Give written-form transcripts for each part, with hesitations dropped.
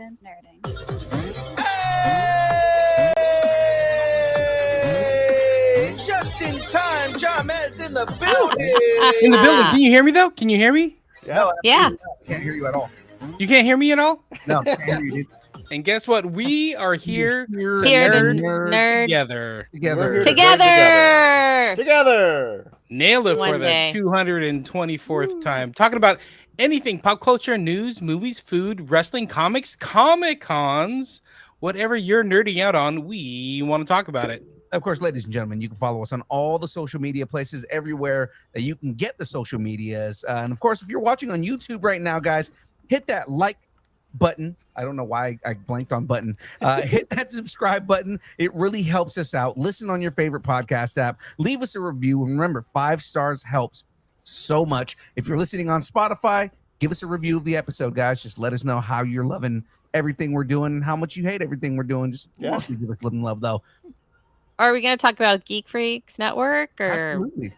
distance nerding. Hey! Just in time, Jamez in the building. In the building. Can you hear me though? Can you hear me? No, Yeah. I can't hear you at all. You can't hear me at all? No, can't hear you, dude. And guess what? We are here to Here to nerd nerd. together. Together. Nailed it One for the day. 224th time. Talking about anything pop culture, news, movies, food, wrestling, comics, Comic-Cons, whatever you're nerding out on, we want to talk about it. Of course, ladies and gentlemen, you can follow us on all the social media places everywhere that you can get the social medias. And of course, if you're watching on YouTube right now, guys, hit that like button. I don't know why I blanked on button. Hit that subscribe button. It really helps us out. Listen on your favorite podcast app. Leave us a review. And remember, 5 stars helps so much. If you're listening on Spotify, give us a review of the episode, guys. Just let us know how you're loving everything we're doing and how much you hate everything we're doing. Just mostly give us love and love, though. Are we going to talk about Geek Freaks Network? Or Absolutely.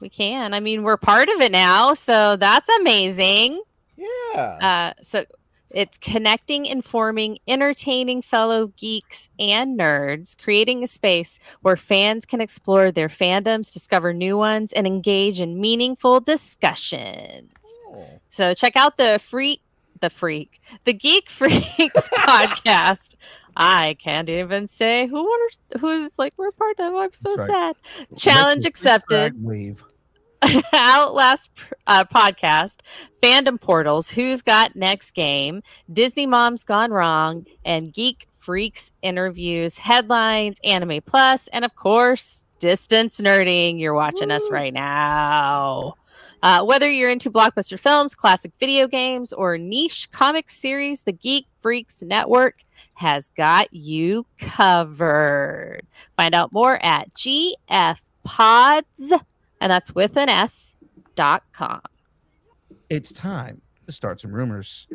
we can. I mean, we're part of it now, so that's amazing. Yeah. So it's connecting, informing, entertaining fellow geeks and nerds, creating a space where fans can explore their fandoms, discover new ones, and engage in meaningful discussions. Oh. So check out the Geek Freaks podcast. I can't even say who's like we're part of. I'm so That's sad. Challenge accepted. Wave. Outlast podcast, Fandom Portals, Who's Got Next Game, Disney Moms Gone Wrong, and Geek Freaks interviews, headlines, Anime Plus, and of course, Distance Nerding. You're watching us right now. Whether you're into blockbuster films, classic video games, or niche comic series, the Geek Freaks Network has got you covered. Find out more at GFPods, and that's with an S.com. It's time to start some rumors.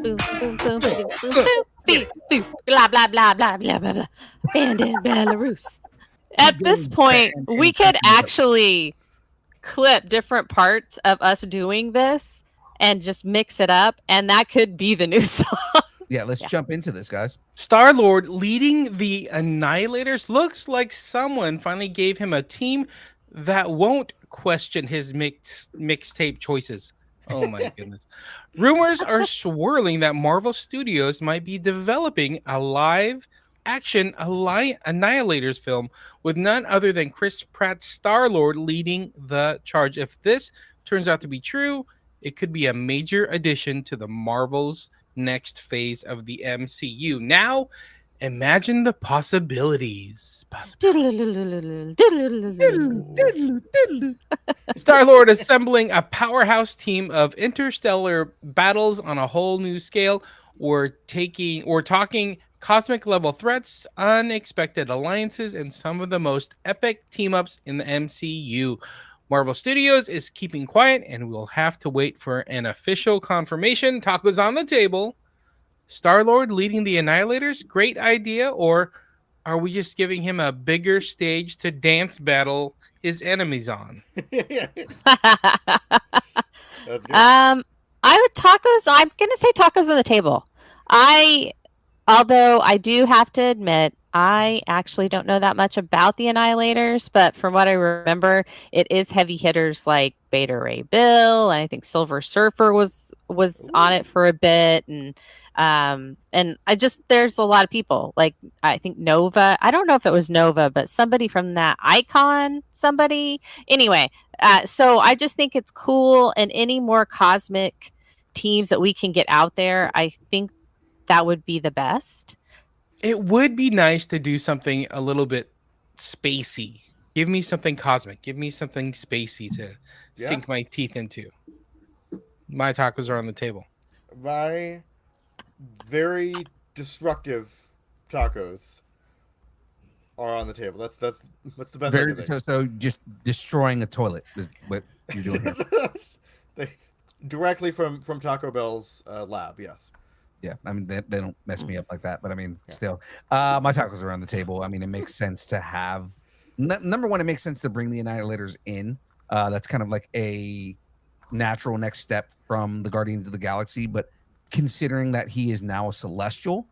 Boom, boom, boom, boom, boom, boom, boom, boom, blah, blah, blah, blah, blah, blah, blah. Banned in Belarus. At this point, we could actually clip different parts of us doing this and just mix it up, and that could be the new song. Yeah, let's jump into this, guys. Star-Lord leading the Annihilators. Looks like someone finally gave him a team that won't question his mixtape choices. Oh my goodness. Rumors are swirling that Marvel Studios might be developing a live-action Annihilators film with none other than Chris Pratt's Star-Lord leading the charge. If this turns out to be true, it could be a major addition to the Marvel's next phase of the MCU. Now, imagine the possibilities. Star-Lord assembling a powerhouse team of interstellar battles on a whole new scale. We're talking cosmic level threats, unexpected alliances, and some of the most epic team-ups in the MCU. Marvel Studios is keeping quiet, and we'll have to wait for an official confirmation. Tacos on the table. Star-Lord leading the Annihilators, great idea, or are we just giving him a bigger stage to dance battle his enemies on? That's good. I'm gonna say tacos on the table. Although I do have to admit, I actually don't know that much about the Annihilators, but from what I remember, it is heavy hitters like Beta Ray Bill, and I think Silver Surfer was on it for a bit, and there's a lot of people. Like I think Nova. I don't know if it was Nova, but somebody from that Icon. Anyway, so I just think it's cool, and any more cosmic teams that we can get out there, I think that would be the best. It would be nice to do something a little bit spacey. Give me something cosmic. Give me something spacey to sink my teeth into. My tacos are on the table. My very destructive tacos are on the table. That's the best. I can think. So just destroying a toilet is what you're doing here. Directly from Taco Bell's lab. Yes. Yeah, I mean, they don't mess me up like that, but I mean, still, my tacos are on the table. I mean, it makes sense to have, number one, it makes sense to bring the Annihilators in. That's kind of like a natural next step from the Guardians of the Galaxy, but considering that he is now a Celestial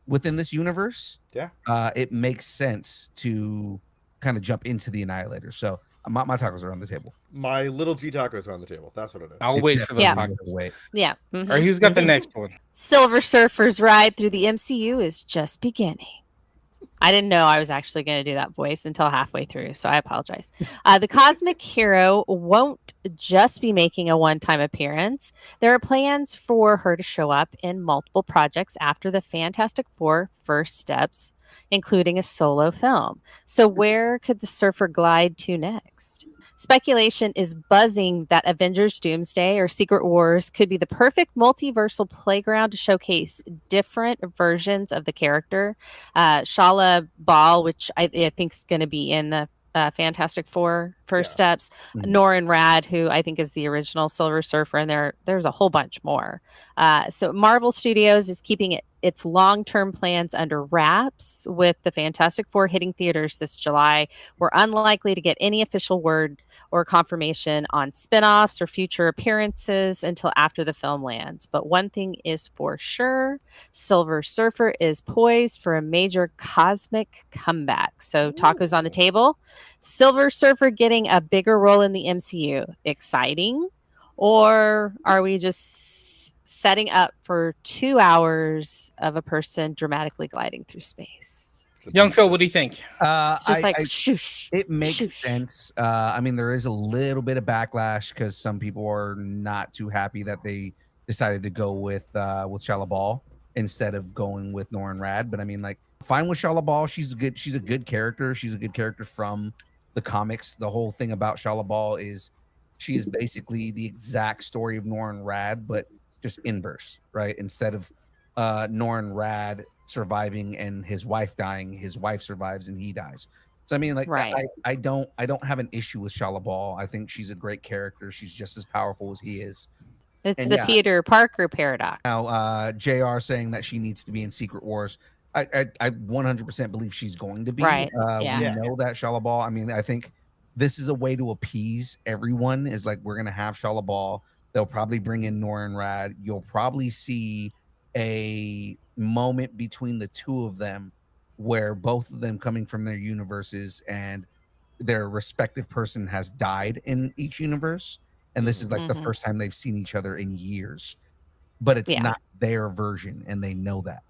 within this universe, Yeah. it makes sense to kind of jump into the Annihilator. So my tacos are on the table. My little G tacos are on the table. That's what it is. I'll It wait for those definitely tacos. will wait. Yeah. All mhm. right, who's got the next one? Silver Surfer's ride through the MCU is just beginning. I didn't know I was actually going to do that voice until halfway through, so I apologize. The cosmic hero won't just be making a one-time appearance. There are plans for her to show up in multiple projects after the Fantastic Four first steps, including a solo film. So where could the surfer glide to next? Speculation is buzzing that Avengers Doomsday or Secret Wars could be the perfect multiversal playground to showcase different versions of the character. Shala Ball, which I think is going to be in the Fantastic Four first steps. Mhm. Norin Rad, who I think is the original Silver Surfer, and there's a whole bunch more. So Marvel Studios is keeping its long-term plans under wraps, with the Fantastic Four hitting theaters this July. We're unlikely to get any official word or confirmation on spin-offs or future appearances until after the film lands. But one thing is for sure, Silver Surfer is poised for a major cosmic comeback. So tacos on the table. Silver Surfer getting a bigger role in the MCU. Exciting? Or are we just setting up for 2 hours of a person dramatically gliding through space? Young Phil, what do you think? It's just shoosh. It makes shoosh. sense. I mean, there is a little bit of backlash because some people are not too happy that they decided to go with Shala Ball instead of going with Norin Rad. But I mean, like, fine with Shala Ball. She's a good character. She's a good character from the comics. The whole thing about Shala Ball is she is basically the exact story of Norin Rad, but just inverse, right? Instead of Norin Rad surviving and his wife dying, his wife survives and he dies. So I mean, like, Right. I don't have an issue with Shala Ball. I think she's a great character. She's just as powerful as he is. It's And the yeah. Peter Parker paradox. Now, JR saying that she needs to be in Secret Wars. I 100% believe she's going to be. Right. We Yeah. know that Shala Ball. I mean, I think this is a way to appease everyone. Is like, we're gonna have Shala Ball. They'll probably bring in Norin Rad. You'll probably see a moment between the two of them where both of them coming from their universes and their respective person has died in each universe. And this is like the Mhm. first time they've seen each other in years, but it's Yeah. not their version and they know that.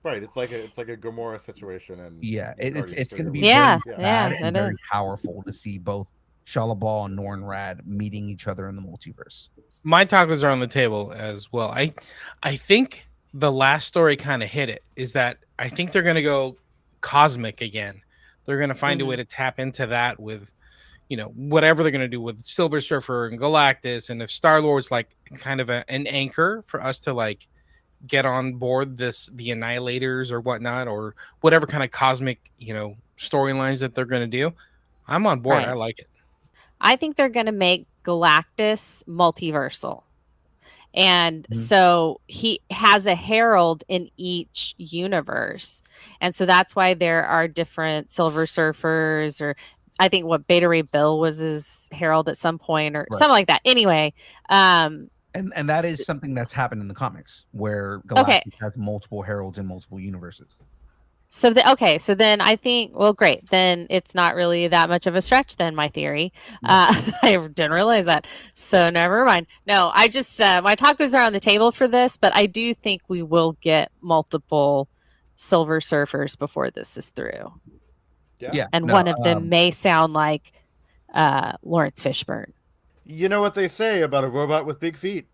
Right. It's like a Gamora situation, and Yeah, it's going to be Yeah, very yeah, sad and it very is. powerful to see both Shala Ball and Norin Rad meeting each other in the multiverse. My tacos are on the table as well. I think the last story kind of hit it. Is that I think they're going to go cosmic again. They're going to find a way to tap into that with, whatever they're going to do with Silver Surfer and Galactus, and if Star-Lord's like kind of an anchor for us to like get on board the Annihilators or whatnot, or whatever kind of cosmic storylines that they're going to do. I'm on board. Right. I like it. I think they're going to make Galactus multiversal. And Mhm. so he has a herald in each universe. And so that's why there are different Silver Surfers, or I think what Beta Ray Bill was his herald at some point, or Right. something like that. Anyway, And that is something that's happened in the comics where Galactus has multiple heralds in multiple universes. so then I think, well, great. Then it's not really that much of a stretch then, my theory. I didn't realize that. So never mind. No, I just, my tacos are on the table for this, but I do think we will get multiple Silver Surfers before this is through. Yeah. And no, one of them may sound like Lawrence Fishburne. You know what they say about a robot with big feet.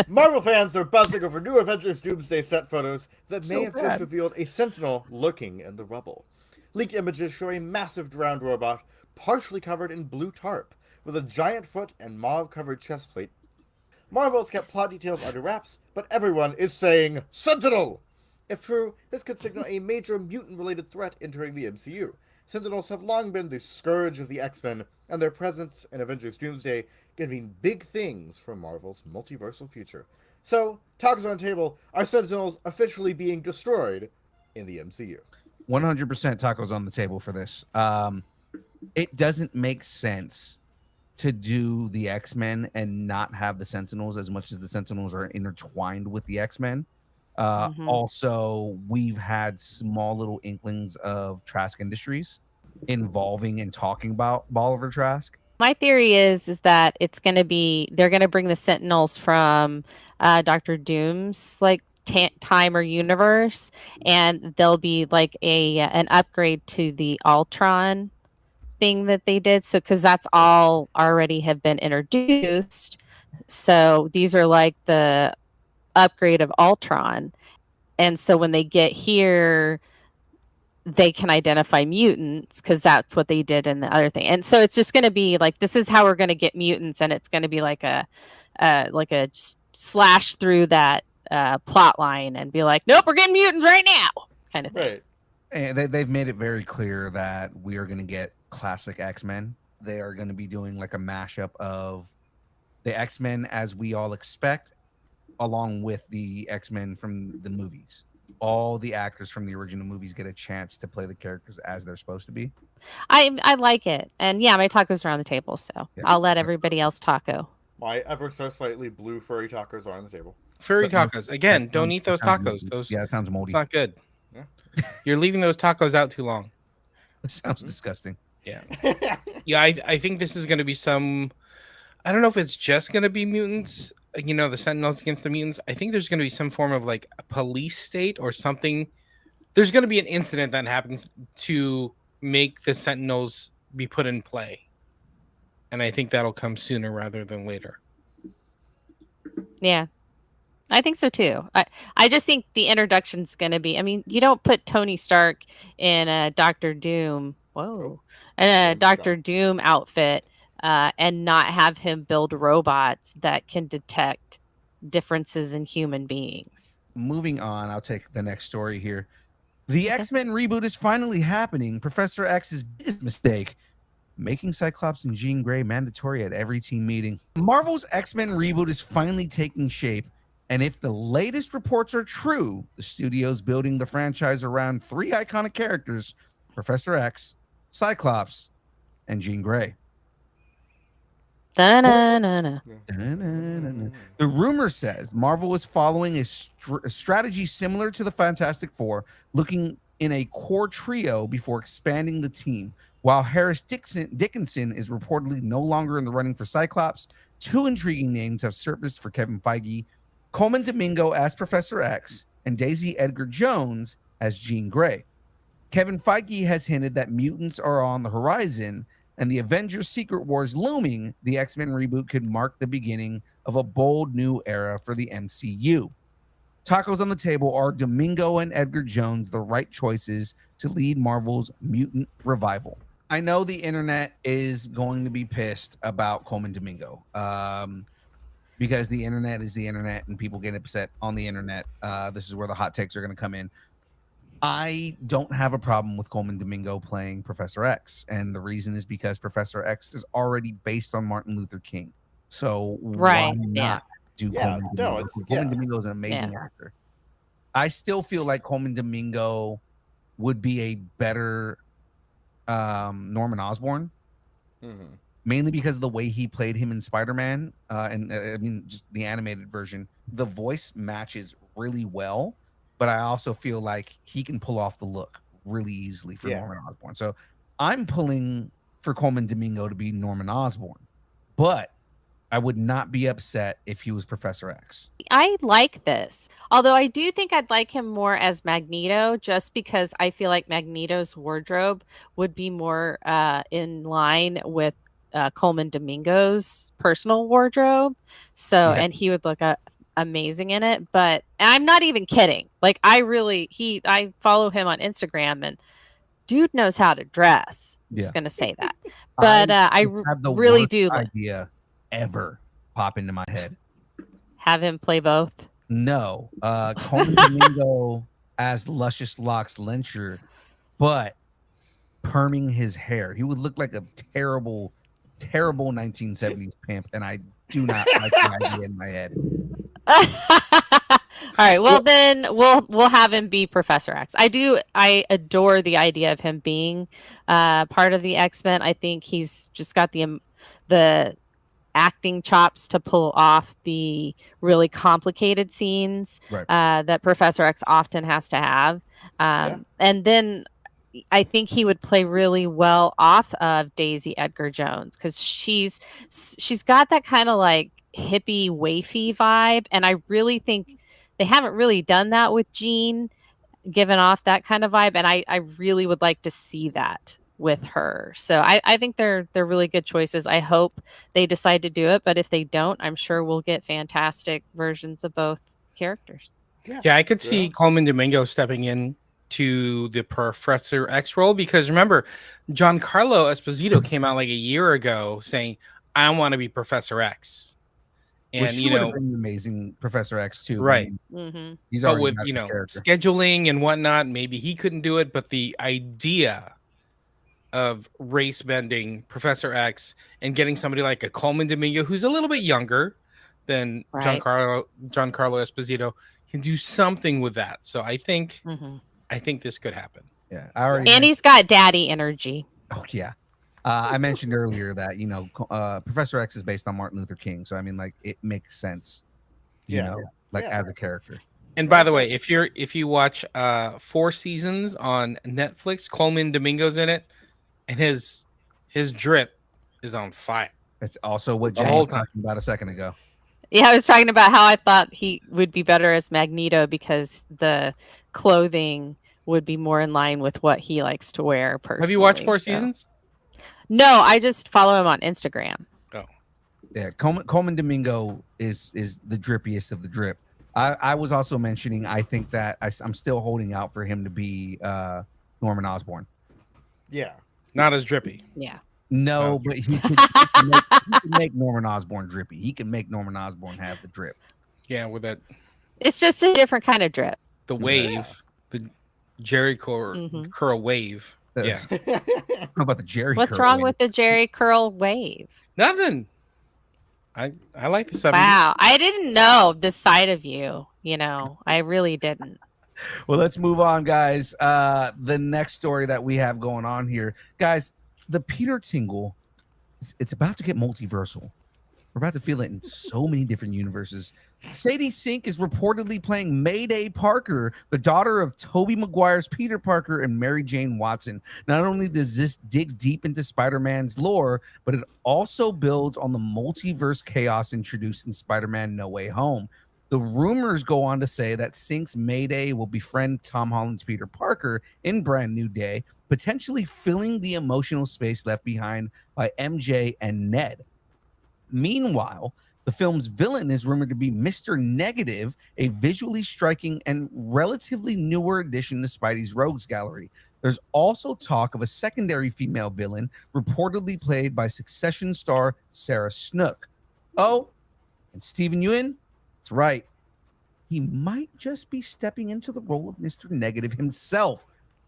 Marvel fans are buzzing over new Avengers Doomsday set photos that may have just revealed a Sentinel lurking in the rubble. Leaked images show a massive drowned robot, partially covered in blue tarp, with a giant foot and mauve-covered chest plate. Marvel has kept plot details under wraps, but everyone is saying Sentinel! If true, this could signal a major mutant-related threat entering the MCU. Sentinels have long been the scourge of the X-Men, and their presence in Avengers Doomsday can mean big things for Marvel's multiversal future. So, talks on table, are Sentinels officially being destroyed in the MCU? 100% tacos on the table for this. It doesn't make sense to do the X-Men and not have the Sentinels as much as the Sentinels are intertwined with the X-Men. Mhm. Also, we've had small little inklings of Trask Industries involving and talking about Bolivar Trask. My theory is that it's going to be they're going to bring the Sentinels from Doctor Doom's like time or universe, and they'll be like an upgrade to the Ultron thing that they did. So because that's all already have been introduced, so these are like the upgrade of Ultron, and so when they get here they can identify mutants because that's what they did in the other thing. And so it's just going to be like, this is how we're going to get mutants. And it's going to be like a slash through that plot line and be like, nope, we're getting mutants right now kind of thing. Right. And they've made it very clear that we are going to get classic X-Men. They are going to be doing like a mashup of the X-Men as we all expect, along with the X-Men from the movies. All the actors from the original movies get a chance to play the characters as they're supposed to be. I like it. And yeah, my tacos are on the table, so Yeah. I'll let everybody else taco. My ever so slightly blue furry tacos are on the table. Furry But- tacos. Again, don't eat those Sounds tacos. moldy. Those Yeah, it sounds moldy. It's not good. Yeah. You're leaving those tacos out too long. It sounds disgusting. Yeah. Yeah, I think this is going to be some. I don't know if it's just going to be mutants. You know, the Sentinels against the mutants. I think there's going to be some form of like a police state or something. There's going to be an incident that happens to make the Sentinels be put in play, and I think that'll come sooner rather than later. Yeah. I think so too. I just think the introduction's going to be, I mean, you don't put Tony Stark in a Doctor Doom, in a Doctor Doom outfit and not have him build robots that can detect differences in human beings. Moving on, I'll take the next story here. The X-Men reboot is finally happening. Professor X's biggest mistake, making Cyclops and Jean Grey mandatory at every team meeting. Marvel's X-Men reboot is finally taking shape. And if the latest reports are true, the studio's building the franchise around 3 iconic characters, Professor X, Cyclops, and Jean Grey. Da-na-na-na. The rumor says Marvel is following a strategy similar to the Fantastic Four, looking in a core trio before expanding the team. While Harris Dickinson is reportedly no longer in the running for Cyclops, 2 intriguing names have surfaced for Kevin Feige: Coleman Domingo as Professor X and Daisy Edgar Jones as Jean Grey. Kevin Feige has hinted that mutants are on the horizon, and the Avengers Secret Wars looming. The X-Men reboot could mark the beginning of a bold new era for the MCU. Tacos on the table: are Domingo and Edgar Jones the right choices to lead Marvel's mutant revival? I know the internet is going to be pissed about Coleman Domingo. Because the internet is the internet and people get upset on the internet. This is where the hot takes are going to come in. I don't have a problem with Coleman Domingo playing Professor X. And the reason is because Professor X is already based on Martin Luther King. So why not do Coleman Domingo? Coleman Domingo is an amazing actor. I still feel like Coleman Domingo would be a better Norman Osborn. Mm-hmm. Mainly because of the way he played him in Spider-Man, and I mean, just the animated version. The voice matches really well, but I also feel like he can pull off the look really easily for Norman Osborn. So I'm pulling for Coleman Domingo to be Norman Osborn, but I would not be upset if he was Professor X. I like this, although I do think I'd like him more as Magneto, just because I feel like Magneto's wardrobe would be more in line with Coleman Domingo's personal wardrobe. So, and he would look amazing in it. But I'm not even kidding. Like, I follow him on Instagram, and dude knows how to dress. I'm just gonna say that. But I really do idea ever pop into my head. Have him play both. No, Coleman Domingo as Luscious Locks Lencher, but perming his hair. He would look like a terrible 1970s pimp, and I do not like the idea in my head. All right, well then we'll have him be Professor X. I adore the idea of him being part of the X-Men. I think he's just got the the acting chops to pull off the really complicated scenes Right. that Professor X often has to have. And then I think he would play really well off of Daisy Edgar Jones because she's got that kind of like hippie wafy vibe, and I really think they haven't really done that with Jean, given off that kind of vibe, and I really would like to see that with her. So I think they're really good choices. I hope they decide to do it, but if they don't, I'm sure we'll get fantastic versions of both characters. Yeah, I could see Coleman Domingo stepping in to the Professor X role because remember, Giancarlo Esposito came out like a year ago saying, "I want to be Professor X," and Which would have been amazing Professor X too. Right? He's but already with got the character. scheduling and whatnot, maybe he couldn't do it. But the idea of race bending Professor X and getting somebody like a Coleman Domingo who's a little bit younger than Giancarlo Esposito can do something with that. So I think this could happen. Yeah, and he's got daddy energy. Oh yeah. I mentioned earlier that Professor X is based on Martin Luther King, so I mean, like, it makes sense, as a character. And by the way, if you watch 4 seasons on Netflix, Coleman Domingo's in it, and his drip is on fire. It's also what Jen was talking about a second ago. Yeah, I was talking about how I thought he would be better as Magneto because the clothing would be more in line with what he likes to wear personally. Have you watched 4 seasons? No, I just follow him on Instagram. Oh. Yeah, Coleman Domingo is the drippiest of the drip. I was also mentioning I think that I'm still holding out for him to be Norman Osborn. Yeah. Not as drippy. Yeah. No, but he can make Norman Osborn drippy. He can make Norman Osborn have the drip. Yeah, with that. It's just a different kind of drip. The wave, the Jerry curl wave. Yeah. How about the Jerry? What's wrong with the Jerry curl wave? Nothing. I like the 70s. Wow, I didn't know this side of you. I really didn't. Well, let's move on, guys. The next story that we have going on here, guys, the Peter Tingle, it's about to get multiversal. We're about to feel it in so many different universes. Sadie Sink is reportedly playing Mayday Parker, the daughter of Tobey Maguire's Peter Parker and Mary Jane Watson. Not only does this dig deep into Spider-Man's lore, but it also builds on the multiverse chaos introduced in Spider-Man No Way Home. The rumors go on to say that Sink's Mayday will befriend Tom Holland's Peter Parker in Brand New Day, potentially filling the emotional space left behind by MJ and Ned. Meanwhile, the film's villain is rumored to be Mr. Negative, a visually striking and relatively newer addition to Spidey's Rogues Gallery. There's also talk of a secondary female villain, reportedly played by Succession star Sarah Snook. Oh, and Steven Yeun? That's right. He might just be stepping into the role of Mr. Negative himself.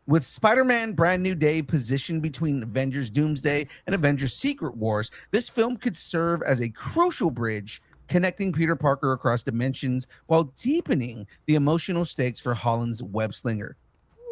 With Spider-Man Brand New Day positioned between Avengers Doomsday and Avengers Secret Wars, this film could serve as a crucial bridge connecting Peter Parker across dimensions while deepening the emotional stakes for Holland's web slinger.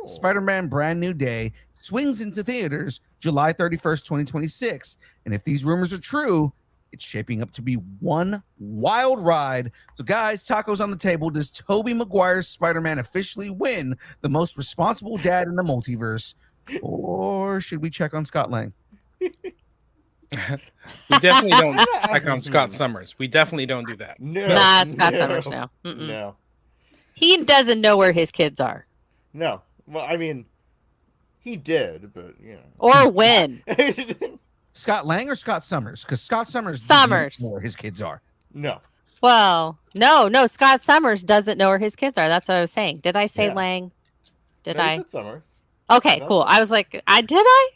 Spider-Man Brand New Day swings into theaters July 31st, 2026. And if these rumors are true, it's shaping up to be one wild ride. So, guys, tacos on the table. Does Tobey Maguire's Spider-Man officially win the most responsible dad in the multiverse? Or should we check on Scott Lang? We definitely don't check on Scott Summers. We definitely don't do that. No. Not Scott Summers, no. No. He doesn't know where his kids are. No. Well, I mean, he did, but, Or when. Scott Lang or Scott Summers? Because Scott Summers Summers. doesn't know where his kids are. No. Well, no. Scott Summers doesn't know where his kids are. That's what I was saying. Did I say Yeah. Lang? Did No, you I? said Summers. Okay, cool. I was like, did I?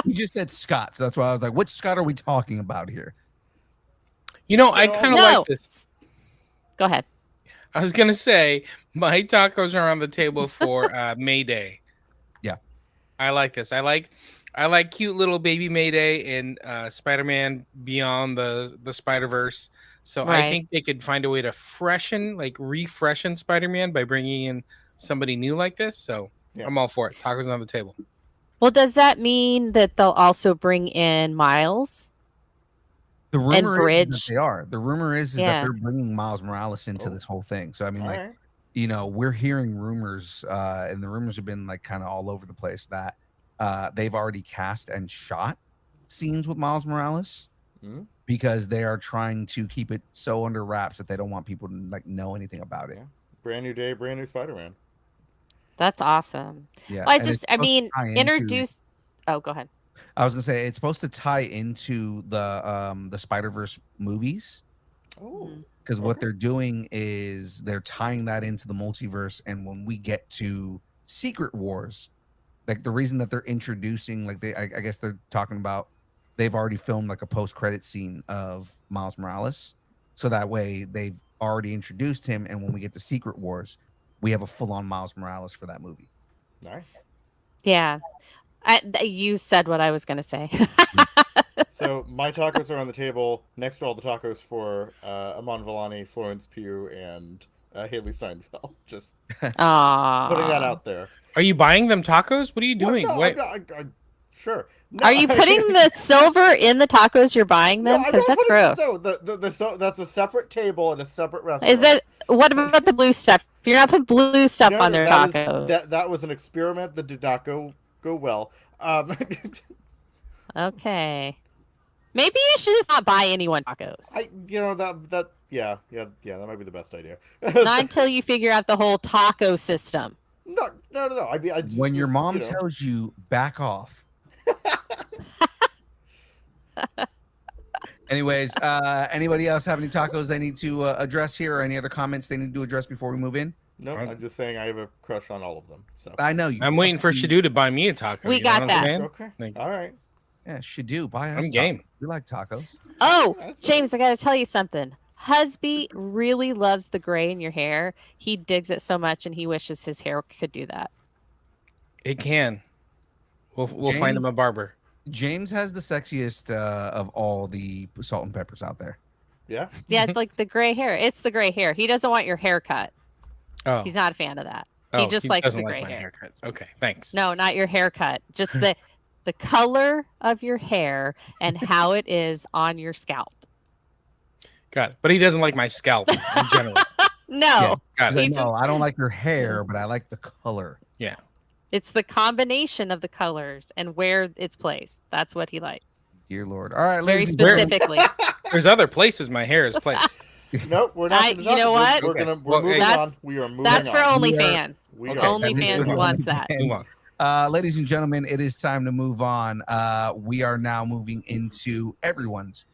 You just said Scott, so that's why I was like, which Scott are we talking about here? I kind of like this. Go ahead. I was going to say, my tacos are on the table for Mayday. Yeah. I like this. I like cute little baby Mayday in Spider-Man Beyond the Spider-Verse. So Right. I think they could find a way to refreshen Spider-Man by bringing in somebody new like this. So Yeah. I'm all for it. Tacos on the table. Well, does that mean that they'll also bring in Miles? The rumor is that Bridge. they are. The rumor is that Yeah. they're bringing Miles Morales into Oh. this whole thing. So I mean, All like, right. we're hearing rumors, and the rumors have been like kind of all over the place that they've already cast and shot scenes with Miles Morales Mhm. because they are trying to keep it so under wraps that they don't want people to like know anything about it. Yeah. Brand new day, brand new Spider-Man. That's awesome. Yeah, Well, and it's supposed to tie into- introduce. Oh, go ahead. I was gonna say it's supposed to tie into the Spider-Verse movies. Oh. Mhm. Because what Okay. they're doing is they're tying that into the multiverse, and when we get to Secret Wars, like the reason that they're introducing, like I guess they're talking about, they've already filmed like a post-credit scene of Miles Morales, so that way they've already introduced him, and when we get to Secret Wars, we have a full-on Miles Morales for that movie. Nice. Yeah. You said what I was going to say. So my tacos are on the table next to all the tacos for Aman Vellani, Florence Pugh, and Haley Steinfeld. Just Aww. putting that out there. Are you buying them tacos? What are you Well, doing? no, Wait. sure. No, Are you putting the silver in the tacos you're buying No, them? I'm Because not that's putting gross. no, that's a separate table and a separate restaurant. Is it? What about the blue stuff? You're not putting blue stuff No, on their that tacos. that was an experiment that did not go well. Okay. Maybe you should just not buy anyone tacos. that that might be the best idea. Not until you figure out the whole taco system. No. I mean, When your mom you know. tells you back off. Anyways, anybody else have any tacos they need to address here, or any other comments they need to address before we move in? No, I'm just saying I have a crush on all of them. So I know you. I'm do. waiting for Shadu to buy me a taco. We you know got what I'm that. saying? okay, Like- all right. Yeah, should do. Buy us. I'm game. tacos. We like tacos. Oh, That's James, I got to tell you something. Husby really loves the gray in your hair. He digs it so much, and he wishes his hair could do that. It can. We'll find James- him a barber. James has the sexiest of all the salt and peppers out there. Yeah. Yeah, it's like the gray hair. It's the gray hair. He doesn't want your haircut. Oh, He's not a fan of that. He just likes doesn't the like gray my hair. haircut. Okay, thanks. No, not your haircut. Just the color of your hair and how it is on your scalp. Got it. But he doesn't like my scalp in general. No, Got He's it. like, He no, just- I don't like your hair, but I like the color. Yeah. it's the combination of the colors and where it's placed. That's what he likes. Dear Lord. All right, Very ladies and gentlemen. specifically. There's other places my hair is placed. Nope, we're not. You know what? We're Okay. we're moving That's- on. We are moving That's on. for We are- OnlyFans. We Okay. are OnlyFans moving on. wants that. Move on. Ladies and gentlemen, it is time to move on. We are now moving into everyone's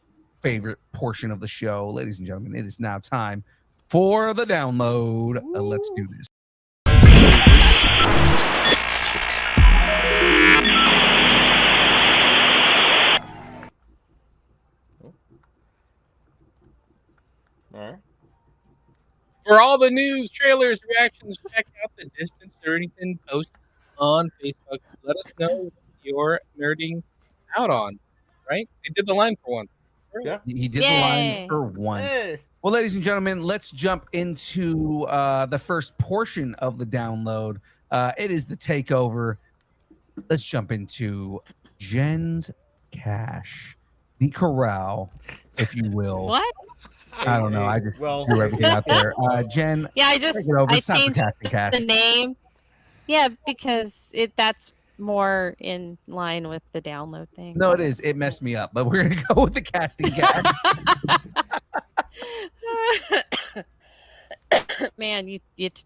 favorite portion of the show. Ladies and gentlemen, it is now time for the download. Let's do this. All right. For all the news, trailers, reactions, check out the Distance or anything post on Facebook. Let us know what you're nerding out on. Right? They did the line for once. Yeah. He did the Yay. line for once. Hey. Well, ladies and gentlemen, let's jump into the first portion of the download. It is the takeover. Let's jump into Jen's Cash, the corral, if you will. What? I don't know. I just Well, threw everything out there. Jen, Yeah, I take just it over. I It's time for changed casting cash. the name. Yeah, because that's more in line with the download thing. No, it is. It messed me up, but we're gonna go with the casting cash. Man, you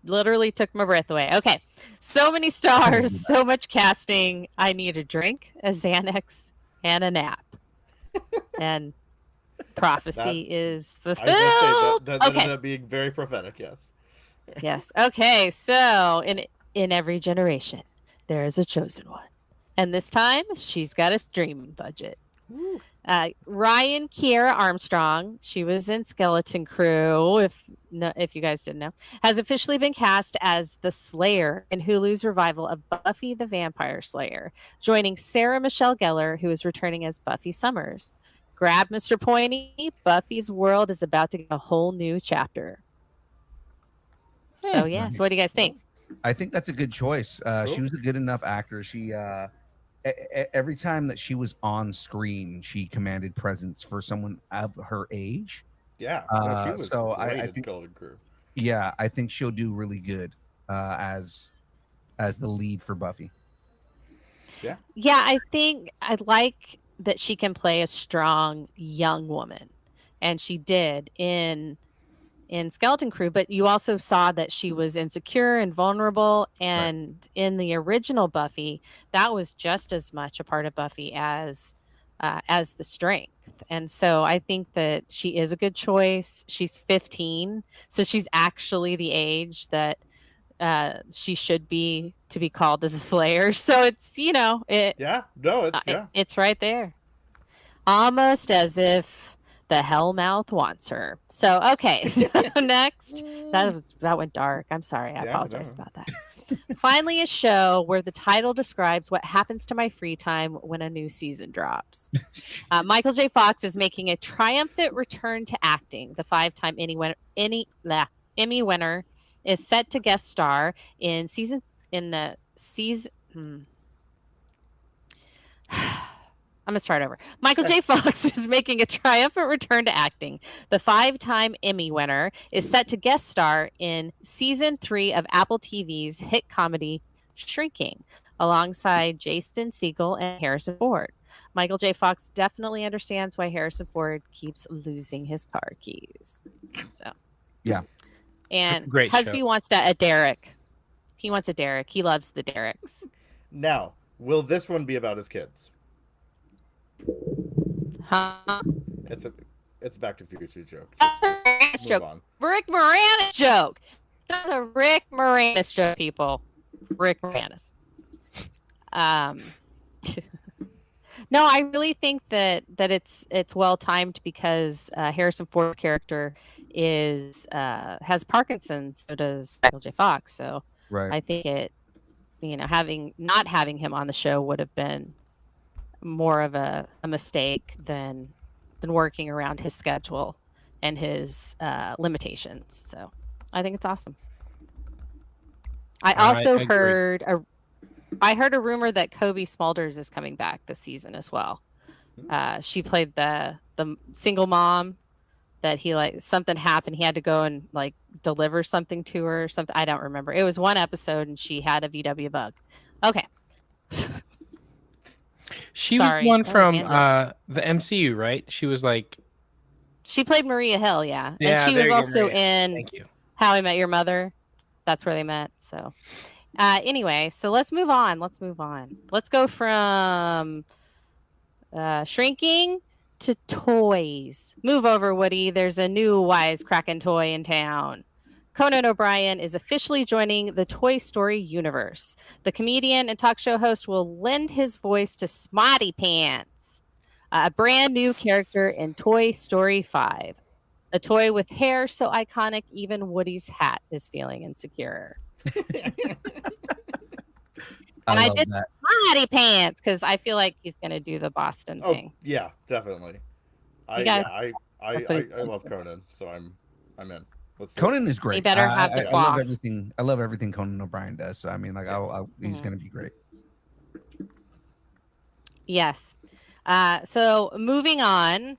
literally took my breath away. Okay, so many stars, so much casting. I need a drink, a Xanax, and a nap. And prophecy is I was fulfilled. gonna say that Okay. ended up being very prophetic. Yes. Yes. Okay. So in every generation, there is a chosen one, and this time she's got a streaming budget. Woo. Ryan Kiera Armstrong, she was in Skeleton Crew. If you guys didn't know, has officially been cast as the Slayer in Hulu's revival of Buffy the Vampire Slayer, joining Sarah Michelle Gellar, who is returning as Buffy Summers. Grab Mr. Pointy. Buffy's world is about to get a whole new chapter. So yeah, Nice. so what do you guys think? I think that's a good choice. She Cool. was a good enough actor. She every time that she was on screen, she commanded presence for someone of her age. Yeah, no, she was So great I at think, Skeleton Crew. yeah, I think she'll do really good as the lead for Buffy. Yeah, Yeah, I think I like that she can play a strong young woman, and she did in Skeleton Crew, but you also saw that she was insecure and vulnerable, and in the original Buffy, that was just as much a part of Buffy as the strength. And so I think that she is a good choice. She's 15, so she's actually the age that she should be to be called as a slayer. So it's, yeah, no, it's it's right there. Almost as if the Hellmouth wants her. So okay, so next that went dark. I'm sorry. I Yeah, apologize no. about that. Finally, a show where the title describes what happens to my free time when a new season drops. Michael J. Fox is making a triumphant return to acting. The five-time Emmy winner is set to guest star in the season. I'm going to start over. Michael J. Fox is making a triumphant return to acting. The five-time Emmy winner is set to guest star in season 3 of Apple TV's hit comedy Shrinking, alongside Jason Segel and Harrison Ford. Michael J. Fox definitely understands why Harrison Ford keeps losing his car keys. So, Yeah. And Great Husby show. wants a Derek. He wants a Derek. He loves the Dereks. Now, will this one be about his kids? Huh? It's a Back to the Future joke. Moranis Move joke. on. Rick Moranis joke. That's a Rick Moranis joke, people. Rick Moranis. No, I really think that it's well timed because Harrison Ford's character has Parkinson's. So does Michael J. Fox. So Right. I think not having him on the show would have been more of a mistake than working around his schedule and his limitations. So I think it's awesome. I also I agree. heard a rumor that Kobe Smulders is coming back this season as well. She played the single mom that something happened. He had to go and deliver something to her or something. I don't remember. It was one episode and she had a VW bug. Okay. She Sorry. was one That was from tangent. the MCU, right? She was like, She played Maria Hill, yeah. Yeah, And she there was you go, also Maria. in thank you. How I Met Your Mother. That's where they met. So anyway, so let's move on. Let's go from shrinking to toys. Move over, Woody. There's a new wisecracking toy in town. Conan O'Brien is officially joining the Toy Story universe. The comedian and talk show host will lend his voice to Smarty Pants, a brand new character in Toy Story 5. A toy with hair so iconic even Woody's hat is feeling insecure. And I love did that. Smarty Pants because I feel like he's going to do the Boston Oh thing. yeah, definitely. I love Conan, so I'm in. Let's do Conan it. is great. He better have the I love cloth. everything. I love everything Conan O'Brien does. So I mean, he's Mhm. gonna be great. Yes. So moving on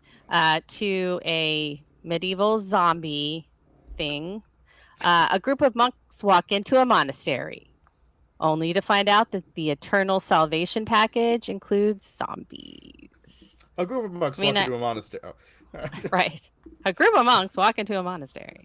to a medieval zombie thing. A group of monks walk into a monastery, only to find out that the eternal salvation package includes zombies. A group of monks I mean, walk into a monastery. Oh. Right. A group of monks walk into a monastery.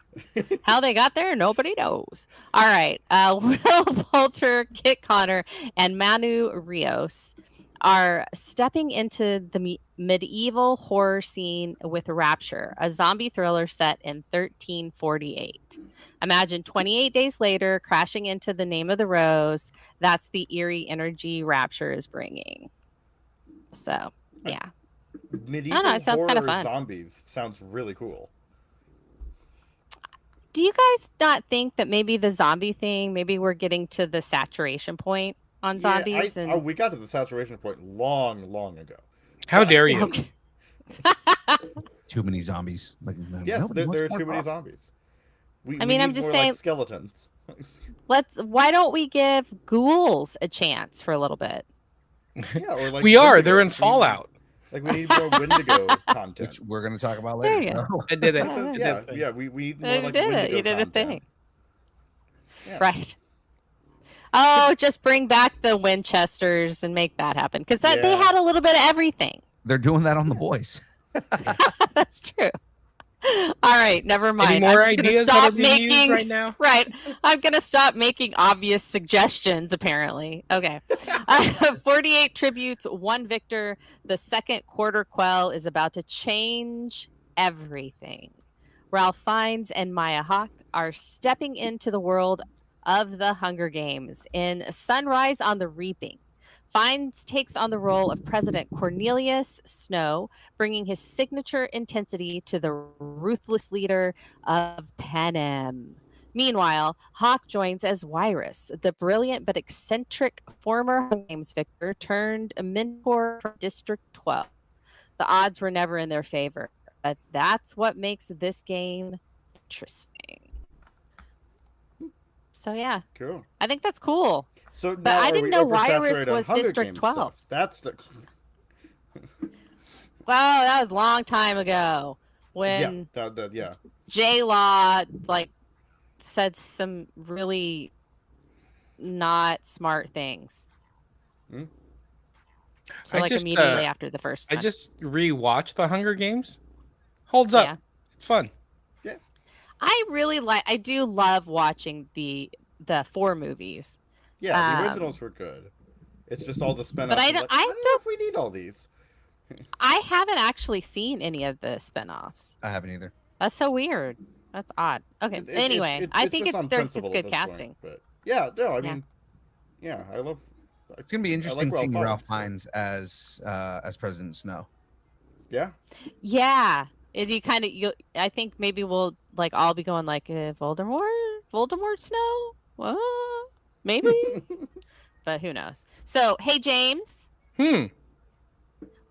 How they got there, nobody knows. All right. Will Poulter, Kit Connor, and Manu Rios are stepping into the medieval horror scene with Rapture, a zombie thriller set in 1348. Imagine 28 days later crashing into The Name of the Rose. That's the eerie energy Rapture is bringing. So, yeah. Medieval it sounds horror kinda fun. zombies sounds really cool. Do you guys not think that maybe the zombie thing, maybe we're getting to the saturation point on zombies? Yeah, we got to the saturation point long ago. How dare you? Okay. Too many zombies. Yes, nobody wants there are more too many zombies. zombies. We I'm need just more saying- like skeletons. Why don't we give ghouls a chance for a little bit? Yeah, or like We are. Wendigo. They're in We need- Fallout. Like we need more Wendigo content. Which we're going to talk about There later. you go. So. I did it. That's I what- did yeah, the thing. yeah. We need more You like did it. Wendigo You did a content. thing. Yeah. Right. Oh, just bring back the Winchesters and make that happen. Because they Yeah. had a little bit of everything. They're doing that on The Boys. That's true. All right, never mind. Any more I'm just gonna ideas that stop are being used making right now? right. I'm gonna stop making obvious suggestions. Apparently, okay. 48 tributes, one victor. The second quarter quell is about to change everything. Ralph Fiennes and Maya Hawke are stepping into the world of the Hunger Games in Sunrise on the Reaping. Fiennes takes on the role of President Cornelius Snow, bringing his signature intensity to the ruthless leader of Panem. Meanwhile, Hawke joins as Wyrus, the brilliant but eccentric former Hunger Games victor turned mentor from District 12. The odds were never in their favor, but that's what makes this game interesting. So yeah, Cool. I think that's cool. So But now I are didn't we know oversaturated Wyrus on was Hunger District Games 12. stuff? That's the Well, that was a long time ago when yeah. J Law like said some really not smart things. Hmm? So I like just, immediately after the first I one. just rewatched The Hunger Games. Holds up. Yeah. It's fun. I do love watching the 4 movies. Yeah, the originals were good. It's just all the spin-offs. I is don't- like, I I don't know if we need all these. I haven't actually seen any of the spin-offs. I haven't either. That's so weird. That's odd. Okay. Anyway, I think just on it's principle good at this point, casting. but yeah, no, I Yeah. mean, yeah, I love. It's going to be interesting Ralph seeing Ralph Fiennes. Fiennes as President Snow. Yeah, Yeah. You kind of I think maybe we'll like all be going like Voldemort Snow? What? Maybe. But who knows? So, hey James,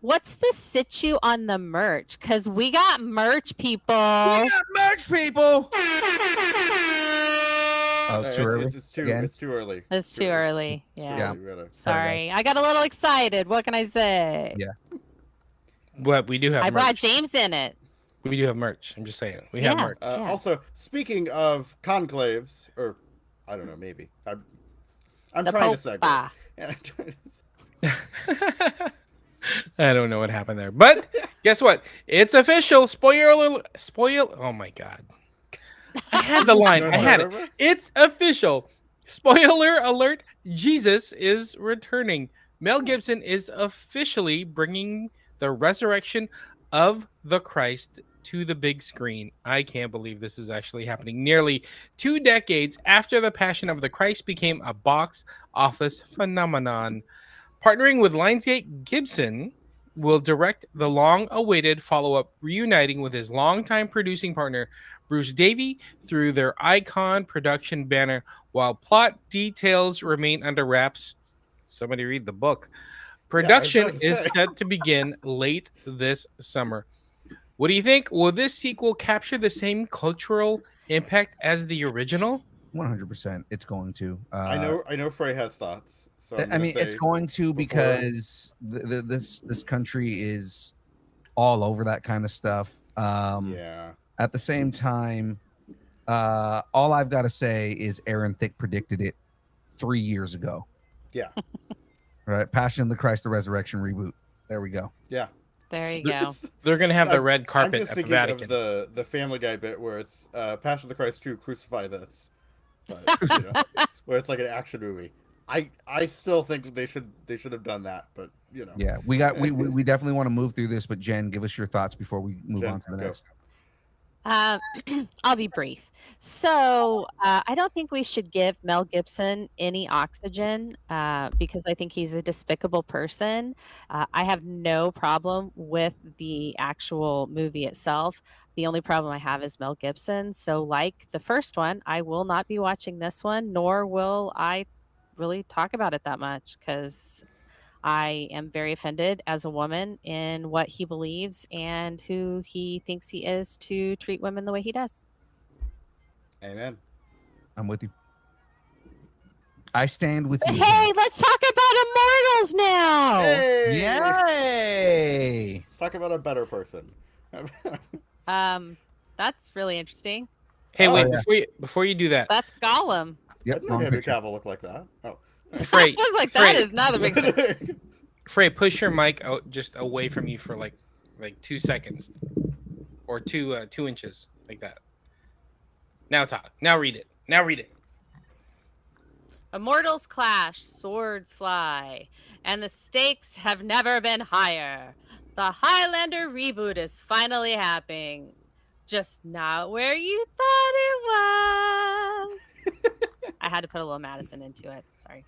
what's the situ on the merch? Cuz we got merch, people. We got merch, people. Oh, too early. It's too early. It's too early. Yeah. We gotta- Sorry. I got a little excited. What can I say? Yeah. But we do have I merch. brought James in it. We do have merch. I'm just saying. We have Yeah. merch. Yeah. Also, speaking of conclaves, or I don't know, maybe I'm The trying to segue. Popa. Yeah, I'm trying to- I don't know what happened there. But guess what? It's official. Spoiler. Oh my God. I had the line. I had it. It's official. Spoiler alert. Jesus is returning. Mel Gibson is officially bringing the resurrection of the Christ to the big screen. I can't believe this is actually happening. Nearly 2 decades after The Passion of the Christ became a box office phenomenon. Partnering with Lionsgate, Gibson will direct the long-awaited follow-up, reuniting with his longtime producing partner, Bruce Davey, through their Icon production banner, while plot details remain under wraps. Somebody read the book. Production about to is say. set to begin late this summer. What do you think? Will this sequel capture the same cultural impact as the original? 100%. It's going to. I know Frey has thoughts. So I'm I mean, gonna it's say going to before- because this country is all over that kind of stuff. yeah. At the same time, all I've got to say is Aaron Thicke predicted it 3 years ago. Yeah. Right, Passion of the Christ, the Resurrection reboot. There we go. Yeah. There you go. They're going to have the I'm- red I'm carpet just at the thinking of Vatican. the Family Guy bit where it's Passion of the Christ 2, crucify this. But, you know, where it's like an action movie. I still think they should have done that, but you know. Yeah, we definitely want to move through this, but Jen, give us your thoughts before we move Jen, on to the go. next. I'll be brief. So I don't think we should give Mel Gibson any oxygen because I think he's a despicable person. I have no problem with the actual movie itself. The only problem I have is Mel Gibson. So, like the first one, I will not be watching this one, nor will I really talk about it that much because I am very offended as a woman in what he believes and who he thinks he is to treat women the way he does. Amen. I'm with you. I stand with you. Hey, let's talk about Immortals now. Hey! Yay! Let's talk about a better person. That's really interesting. Hey, wait, yeah. before you do that, That's Gollum. I Yep. didn't know Wrong Henry picture. Cavill looked like that. Oh. Frey, I was like, Frey, that is not the picture. Frey, push your mic out just away from you for like 2 seconds, or 2 inches, like that. Now talk. Now read it. Now read it. Immortals clash, swords fly, and the stakes have never been higher. The Highlander reboot is finally happening. Just not where you thought it was. I had to put a little Madison into it. Sorry.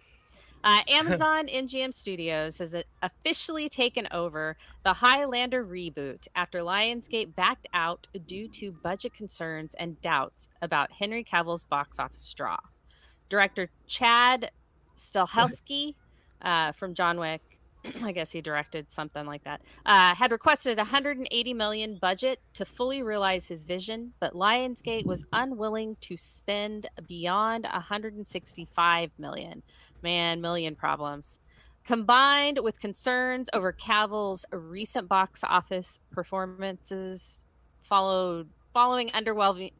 Amazon MGM Studios has officially taken over the Highlander reboot after Lionsgate backed out due to budget concerns and doubts about Henry Cavill's box office draw. Director Chad Stahelski from John Wick, I guess he directed something like that, had requested $180 million budget to fully realize his vision, but Lionsgate was unwilling to spend beyond $165 million. Man, million problems. Combined with concerns over Cavill's recent box office performances following underwhelming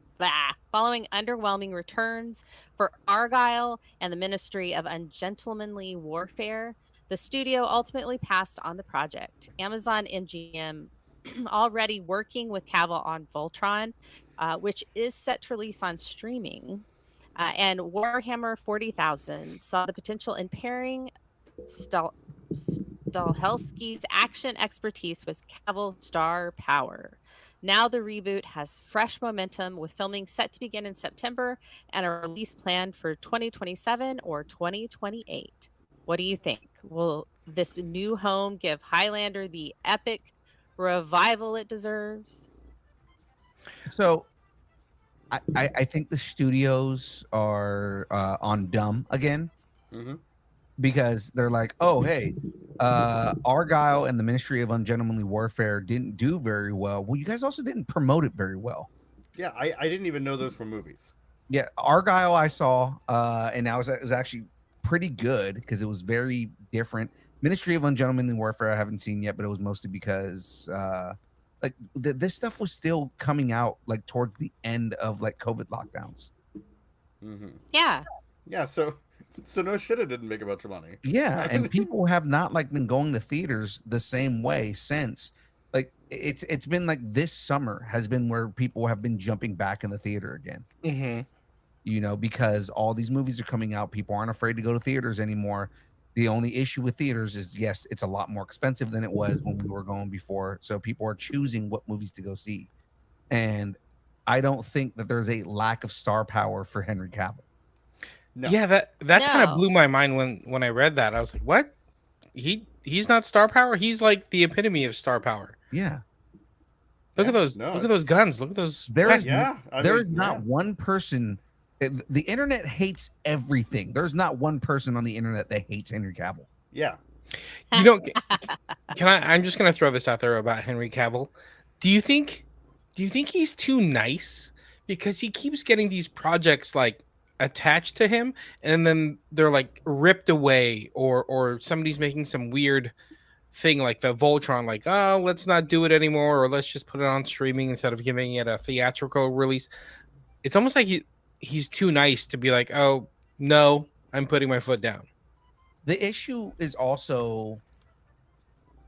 returns for Argyle and the Ministry of Ungentlemanly Warfare, the studio ultimately passed on the project. Amazon MGM already working with Cavill on Voltron, which is set to release on streaming. And Warhammer 40,000 saw the potential in pairing Stahelski's action expertise with Cavill's star power. Now the reboot has fresh momentum, with filming set to begin in September and a release planned for 2027 or 2028. What do you think? Will this new home give Highlander the epic revival it deserves? So I think the studios are on dumb again because they're like, oh, hey, Argyle and the Ministry of Ungentlemanly Warfare didn't do very well. Well, you guys also didn't promote it very well. Yeah, I didn't even know those were movies. Yeah, Argyle I saw, and it was actually pretty good because it was very different. Ministry of Ungentlemanly Warfare I haven't seen yet, but it was mostly because like this stuff was still coming out like towards the end of like COVID lockdowns. Yeah. Yeah, so no shit, it didn't make a bunch of money. Yeah, and people have not like been going to theaters the same way since. Like it's been like this summer has been where people have been jumping back in the theater again. You know, because all these movies are coming out, people aren't afraid to go to theaters anymore. The only issue with theaters is, yes, it's a lot more expensive than it was when we were going before. So people are choosing what movies to go see. And I don't think that there's a lack of star power for Henry Cavill. No. Yeah, that kind of No. blew my mind when I read that. I was like, what? He's not star power? He's like the epitome of star power. Yeah. Look Yeah, at those no, look at those guns. Look at those. There is Yeah, I there is mean, not yeah. one person. The internet hates everything. There's not one person on the internet that hates Henry Cavill. Yeah. You don't can I'm just gonna throw this out there about Henry Cavill. Do you think he's too nice? Because he keeps getting these projects like attached to him and then they're like ripped away, or somebody's making some weird thing like the Voltron, like, oh, let's not do it anymore, or let's just put it on streaming instead of giving it a theatrical release. It's almost like he's too nice to be like, oh no, I'm putting my foot down. The issue is also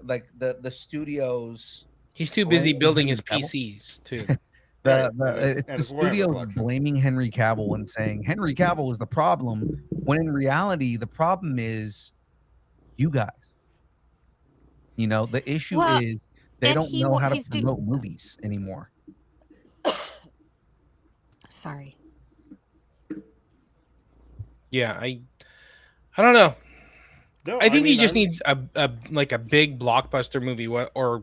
like the studios. He's too busy blaming building his Henry Cavill. PCs too. It's and the his Warhammer studio collection. blaming Henry Cavill and saying Henry Cavill is the problem, when in reality the problem is you guys. You know, the issue Well, is they and don't know how to he's promote movies anymore. Sorry. Yeah, I don't know. No, I think he mean, just needs a like a big blockbuster movie or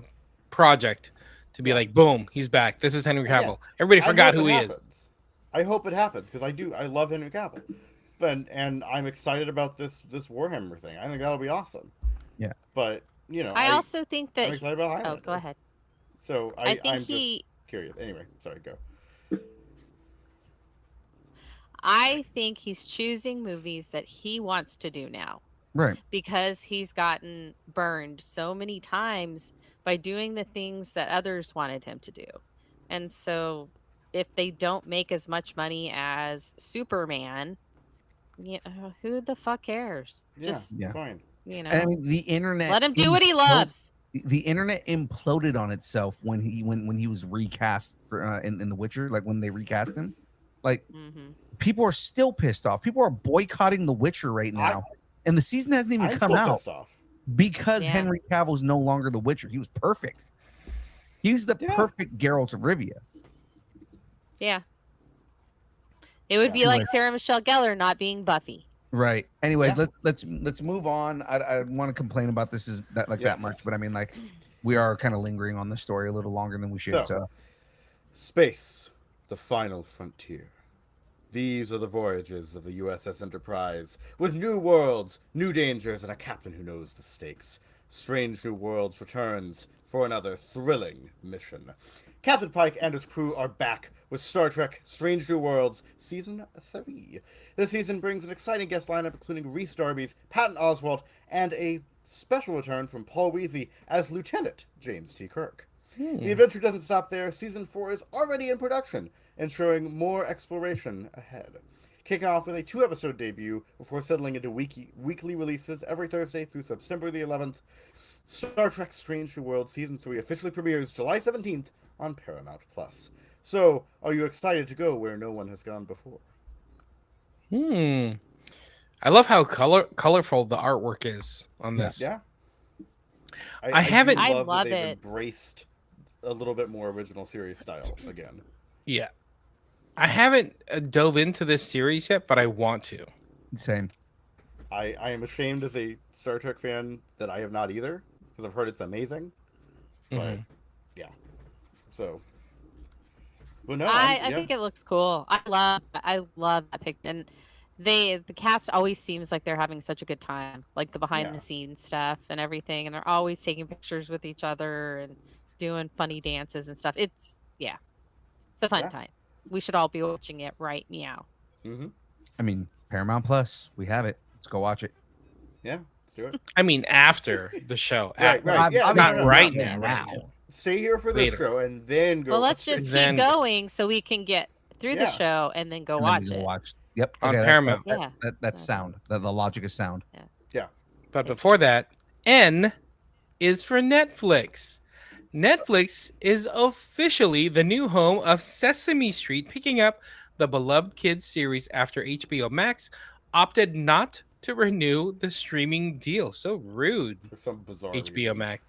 project to be like, boom, he's back. This is Henry Yeah. Cavill. Everybody I forgot hope who it he happens. is. I hope it happens because I love Henry Cavill, and I'm excited about this Warhammer thing. I think that'll be awesome. Yeah. But you know, I also think I'm that. excited about Oh, Highlander. go ahead. So I think I'm he. just curious. Anyway, sorry, go. I think he's choosing movies that he wants to do now Right. because he's gotten burned so many times by doing the things that others wanted him to do. And so if they don't make as much money as Superman, who the fuck cares? Yeah, Just, Yeah. fine. And I mean, the internet. let him do what he loves. The internet imploded on itself when he was recast for in The Witcher, like when they recast him. Like Hmm. people are still pissed off. People are boycotting The Witcher right now, and the season hasn't even I'm come still out pissed off. because Yeah. Henry Cavill's no longer The Witcher. He was perfect. He's the perfect Geralt of Rivia. Yeah. It would be like Sarah Michelle Gellar not being Buffy. Right. Anyways, let's move on. I want to complain about this that much, but I mean, like, we are kind of lingering on the story a little longer than we should. So, space, the final frontier. These are the voyages of the USS Enterprise, with new worlds, new dangers, and a captain who knows the stakes. Strange New Worlds returns for another thrilling mission. Captain Pike and his crew are back with Star Trek Strange New Worlds Season 3. This season brings an exciting guest lineup including Rhys Darby's Patton Oswalt and a special return from Paul Weasey as Lieutenant James T. Kirk. The adventure doesn't stop there. Season 4 is already in production, ensuring more exploration ahead. Kicking off with a 2-episode debut before settling into weekly releases every Thursday through September the 11th, Star Trek Strange New Worlds Season 3 officially premieres July 17th on Paramount+. So, are you excited to go where no one has gone before? I love how colorful the artwork is on this. Yeah. I haven't. I love that they've it. embraced a little bit more original series style again. Yeah. I haven't dove into this series yet, but I want to. same. I am ashamed as a Star Trek fan that I have not either, because I've heard it's amazing. But yeah, so. But no, I think it looks cool. I love that picture, and the cast always seems like they're having such a good time, like the behind the scenes stuff and everything, and they're always taking pictures with each other and doing funny dances and stuff. It's a fun time. We should all be watching it right meow. I mean, Paramount Plus, we have it. Let's go watch it. Yeah, let's do it. I mean, after the show. Right. Yeah, not right no. now. Stay here for this show and then go. Well, let's just keep going so we can get through the show and then go watch it. Yep. On Paramount. That's sound. The logic is sound. Yeah. But before that, N is for Netflix. Netflix is officially the new home of Sesame Street, picking up the beloved kids series after HBO Max opted not to renew the streaming deal. So rude. For some bizarre HBO reason. Max.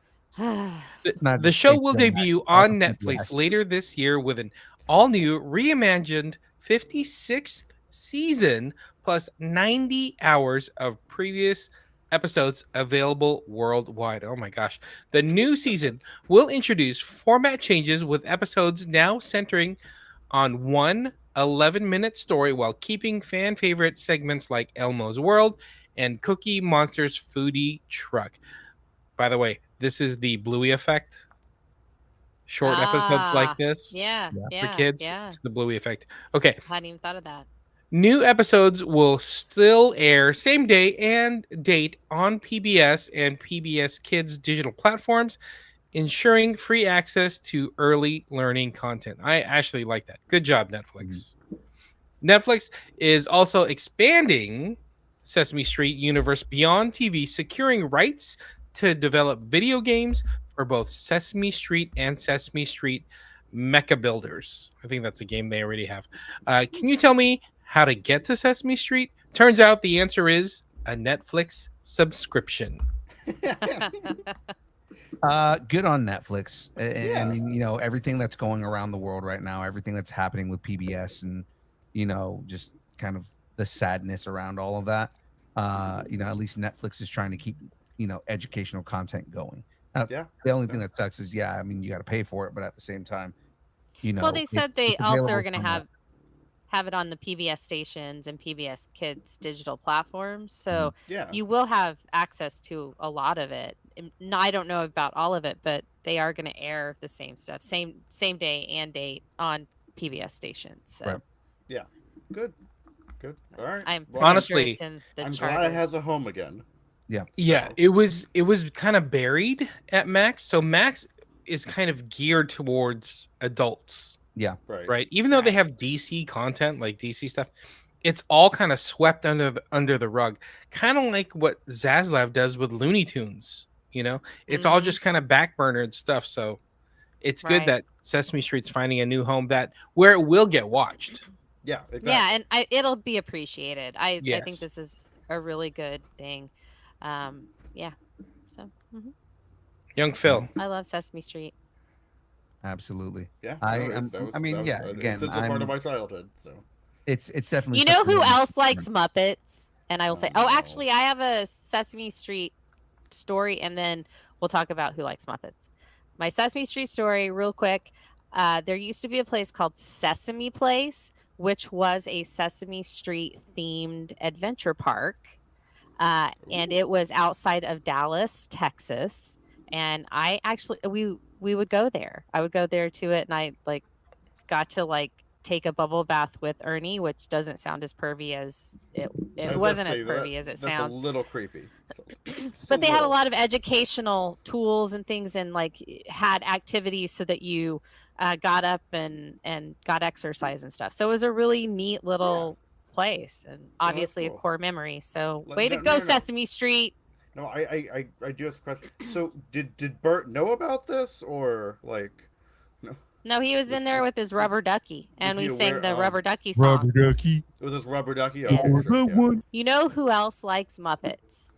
Not The just show will HBO Max, debut all on the Netflix PBS. later this year with an all-new, reimagined 56th season plus 90 hours of previous episodes available worldwide. Oh my gosh. The new season will introduce format changes with episodes now centering on one 11-minute story while keeping fan favorite segments like Elmo's World and Cookie Monster's Foodie Truck. By the way, this is the Bluey effect. Short episodes like this. For kids. It's the Bluey effect. Okay. I hadn't even thought of that. New episodes will still air same day and date on PBS and PBS Kids digital platforms, ensuring free access to early learning content. I actually like that. Good job, Netflix. Netflix is also expanding Sesame Street universe beyond TV, securing rights to develop video games for both Sesame Street and Sesame Street Mecha Builders. I think that's a game they already have. Can you tell me how to get to Sesame Street? Turns out the answer is a Netflix subscription. Good on Netflix. I mean, you know, everything that's going around the world right now, everything that's happening with PBS and, you know, just kind of the sadness around all of that. You know, at least Netflix is trying to keep, you know, educational content going. The only thing that sucks is, I mean, you got to pay for it, but at the same time, you know. Well, they said they also are going to somewhere. have it on the PBS stations and PBS Kids digital platforms. So Yeah. you will have access to a lot of it. I don't know about all of it, but they are going to air the same stuff, same day and date on PBS stations. So. Right. Yeah. Good. Good. All right. I'm Well, pretty Honestly, sure it's in the I'm charters. glad it has a home again. Yeah. Yeah, So- it was kind of buried at Max. So Max is kind of geared towards adults, Right. right? Even though they Right. have DC content, like DC stuff, it's all kind of swept under the rug. Kind of like what Zaslav does with Looney Tunes, you know? It's all Mhm. just kind of backburnered stuff. So it's good Right. that Sesame Street's finding a new home where it will get watched. Yeah. Exactly. Yeah, and it'll be appreciated. I think Yes. this is a really good thing. Yeah. So Young Phil. I love Sesame Street. Absolutely. Yeah. I no, am- it's- that was- I mean, that was yeah, an again, essential part I'm- of my childhood. So. It's definitely. You know something who that- else likes Muppets? And I will say, Oh, no. actually, I have a Sesame Street story, and then we'll talk about who likes Muppets. My Sesame Street story, real quick. There used to be a place called Sesame Place, which was a Sesame Street themed adventure park. And it was outside of Dallas, Texas. And I actually, we would go there. I would go there to it, and I got to take a bubble bath with Ernie, which doesn't sound as pervy as I it was wasn't about as to say pervy as it that's sounds. a little creepy. Just But they had a little. lot of educational tools and things, and had activities so that you got up and got exercise and stuff. So it was a really neat little place, and obviously cool. a core memory. So Like, way to no, go, no, no. Sesame Street. No, I do have a question. So did Bert know about this or like? No, he was in there with his rubber ducky, and he we sang aware- the rubber ducky song. ducky. Was this rubber ducky? Oh, Okay, sure, yeah. You know who else likes Muppets?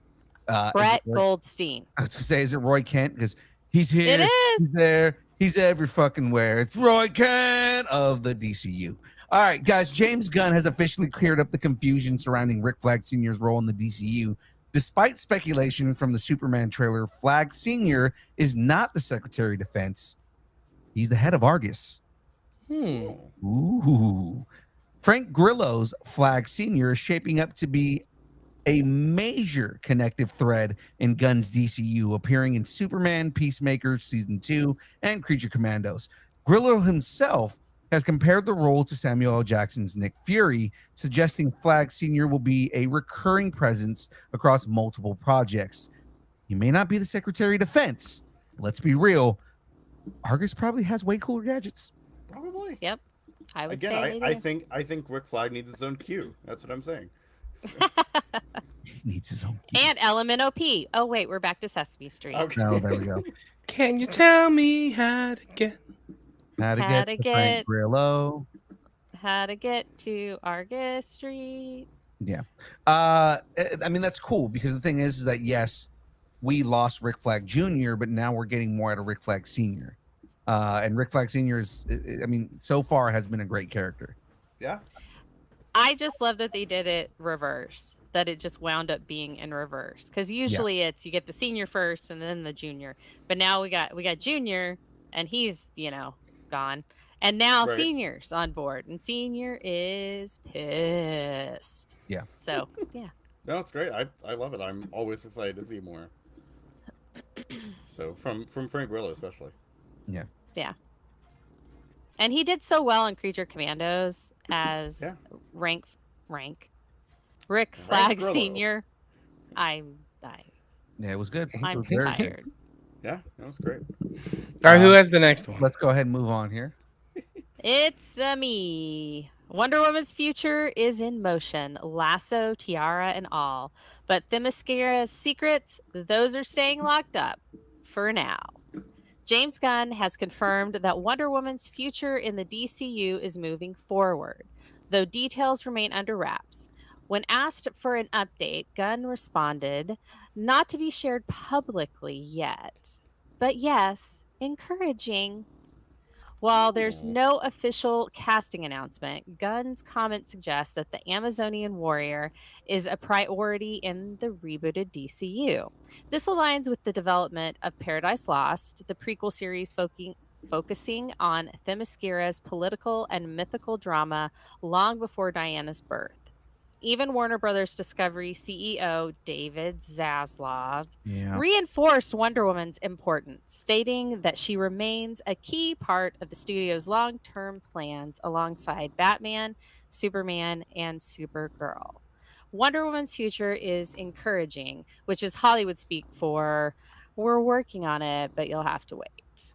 Is Brett it Roy- Goldstein. I was gonna say, is it Roy Kent? Because he's here, It is. he's there, he's every fucking where. It's Roy Kent of the DCU. All right, guys. James Gunn has officially cleared up the confusion surrounding Rick Flag Sr.'s role in the DCU. Despite speculation from the Superman trailer, Flag Sr. is not the Secretary of Defense. He's the head of Argus. Ooh. Frank Grillo's Flag Sr. is shaping up to be a major connective thread in Gunn's DCU, appearing in Superman, Peacemaker Season 2, and Creature Commandos. Grillo himself has compared the role to Samuel L. Jackson's Nick Fury, suggesting Flag Sr. will be a recurring presence across multiple projects. He may not be the Secretary of Defense. Let's be real. Argus probably has way cooler gadgets. Probably. Yep, I would Again, say. I think Rick Flag needs his own cue. That's what I'm saying. He needs his own. And LMNOP. Oh wait, we're back to Sesame Street. Okay. No, there we go. Can you tell me how to get? How to How get to to Frank get- Grillo. How to get to Argus Street? I mean, that's cool because the thing is that yes, we lost Rick Flag Jr., but now we're getting more out of Rick Flag Sr. And Rick Flag Sr. is, I mean, so far has been a great character. Yeah. I just love that they did it reverse. That it just wound up being in reverse. Because usually it's you get the senior first and then the junior. But now we got junior, and he's gone. And now Right. senior's on board, and senior is pissed. Yeah. So yeah. No, it's great. I love it. I'm always excited to see more. So from Frank Grillo especially. And he did so well in Creature Commandos as Yeah. Rick Frank Flag Grillo. Senior. I Yeah, it was good. It I'm was very good. tired. Yeah, that was great. All right, who has the next one? Let's go ahead and move on here. It's me. Wonder Woman's future is in motion, lasso, tiara, and all. But Themyscira's secrets, those are staying locked up for now. James Gunn has confirmed that Wonder Woman's future in the DCU is moving forward, though details remain under wraps. When asked for an update, Gunn responded, "Not to be shared publicly yet, but yes, encouraging." While there's no official casting announcement, Gunn's comment suggests that the Amazonian warrior is a priority in the rebooted DCU. This aligns with the development of Paradise Lost, the prequel series focusing on Themyscira's political and mythical drama long before Diana's birth. even Warner Brothers Discovery CEO David Zaslav Yeah. reinforced Wonder Woman's importance, stating that she remains a key part of the studio's long-term plans alongside Batman, Superman, and Supergirl. Wonder Woman's future is encouraging, which is Hollywood speak for we're working on it, but you'll have to wait.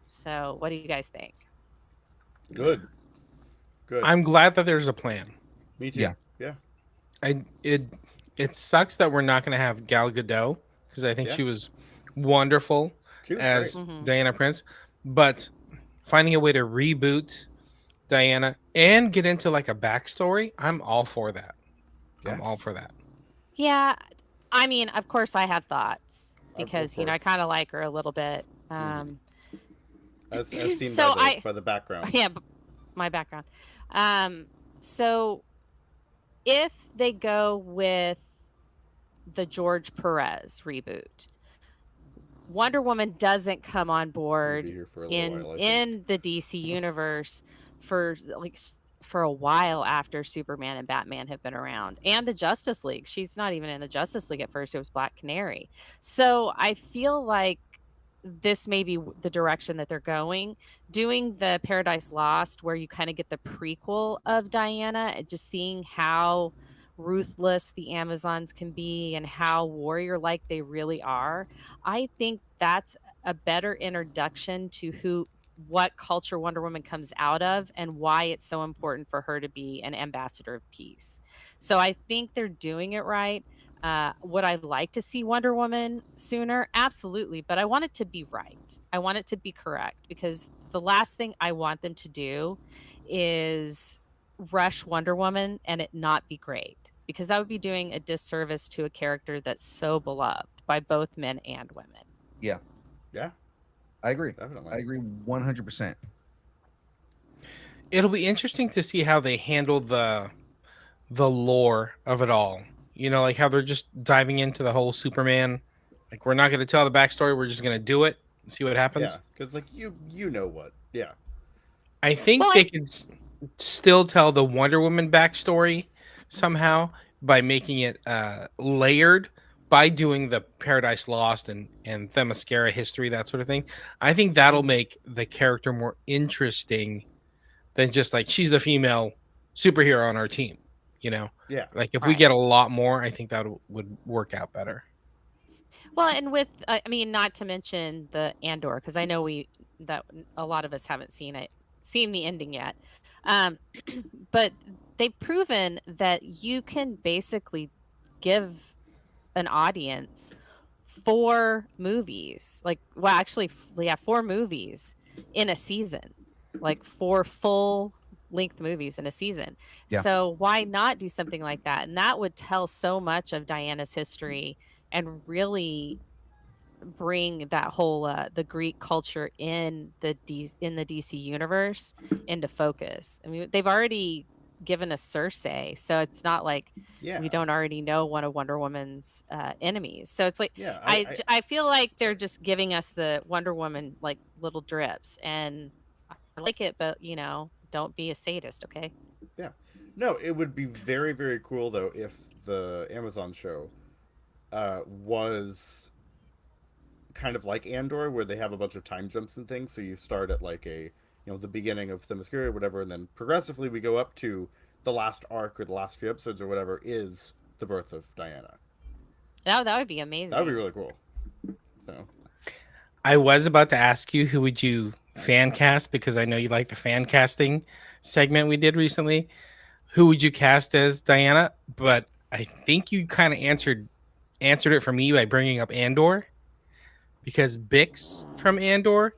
So, what do you guys think? Good. Good. I'm glad that there's a plan. Me too. Yeah. Yeah. It sucks that we're not going to have Gal Gadot because I think Yeah. she was wonderful She was as great. Mhm. Diana Prince, but finding a way to reboot Diana and get into like a backstory, I'm all for that. I'm Yeah. all for that. Yeah, I mean, of course, I have thoughts Of because I course. kind of like her a little bit. As seen So by the background. Yeah, my background. So if they go with the George Perez reboot, Wonder Woman doesn't come on We'll board be here for a little while, I think. in the DC universe for a while after Superman and Batman have been around, and the Justice League. She's not even in the Justice League at first. It was Black Canary. So I feel like this may be the direction that they're going, doing the Paradise Lost, where you kind of get the prequel of Diana, and just seeing how ruthless the Amazons can be and how warrior like they really are. I think that's a better introduction to what culture Wonder Woman comes out of and why it's so important for her to be an ambassador of peace. So I think they're doing it right. Would I like to see Wonder Woman sooner? Absolutely. But I want it to be right. I want it to be correct, because the last thing I want them to do is rush Wonder Woman and it not be great, because that would be doing a disservice to a character that's so beloved by both men and women. Yeah. Yeah. I agree. Definitely. I agree 100%. It'll be interesting to see how they handle the lore of it all. You know, like how they're just diving into the whole Superman. Like, we're not going to tell the backstory. We're just going to do it and see what happens. Yeah. Because like you know what? Yeah. I think Well, they can still tell the Wonder Woman backstory somehow by making it layered, by doing the Paradise Lost and Themyscira history, that sort of thing. I think that'll make the character more interesting than just like she's the female superhero on our team. You know, Yeah. like if we Right. get a lot more, I think that would work out better. Well, and with I mean, not to mention the Andor, because I know that a lot of us haven't seen the ending yet. Um, but they've proven that you can basically give an audience 4 movies, actually, 4 movies in a season, like 4 full length movies in a season. Yeah. So why not do something like that? And that would tell so much of Diana's history and really bring that whole the Greek culture in the DC universe into focus. I mean, they've already given us Cersei, so it's not like Yeah. we don't already know one of Wonder Woman's enemies. So it's like Yeah. I feel like they're just giving us the Wonder Woman like little drips, and I like it, but don't be a sadist, okay? No, it would be very, very cool though if the Amazon show was kind of like Andor, where they have a bunch of time jumps and things. So you start at like the beginning of Themyscira or whatever, and then progressively we go up to the last arc or the last few episodes or whatever is the birth of Diana. That would be amazing. That would be really cool. So I was about to ask you, who would you fan cast, because I know you like the fan casting segment we did recently. Who would you cast as Diana? But I think you kind of answered it for me by bringing up Andor, because Bix from Andor,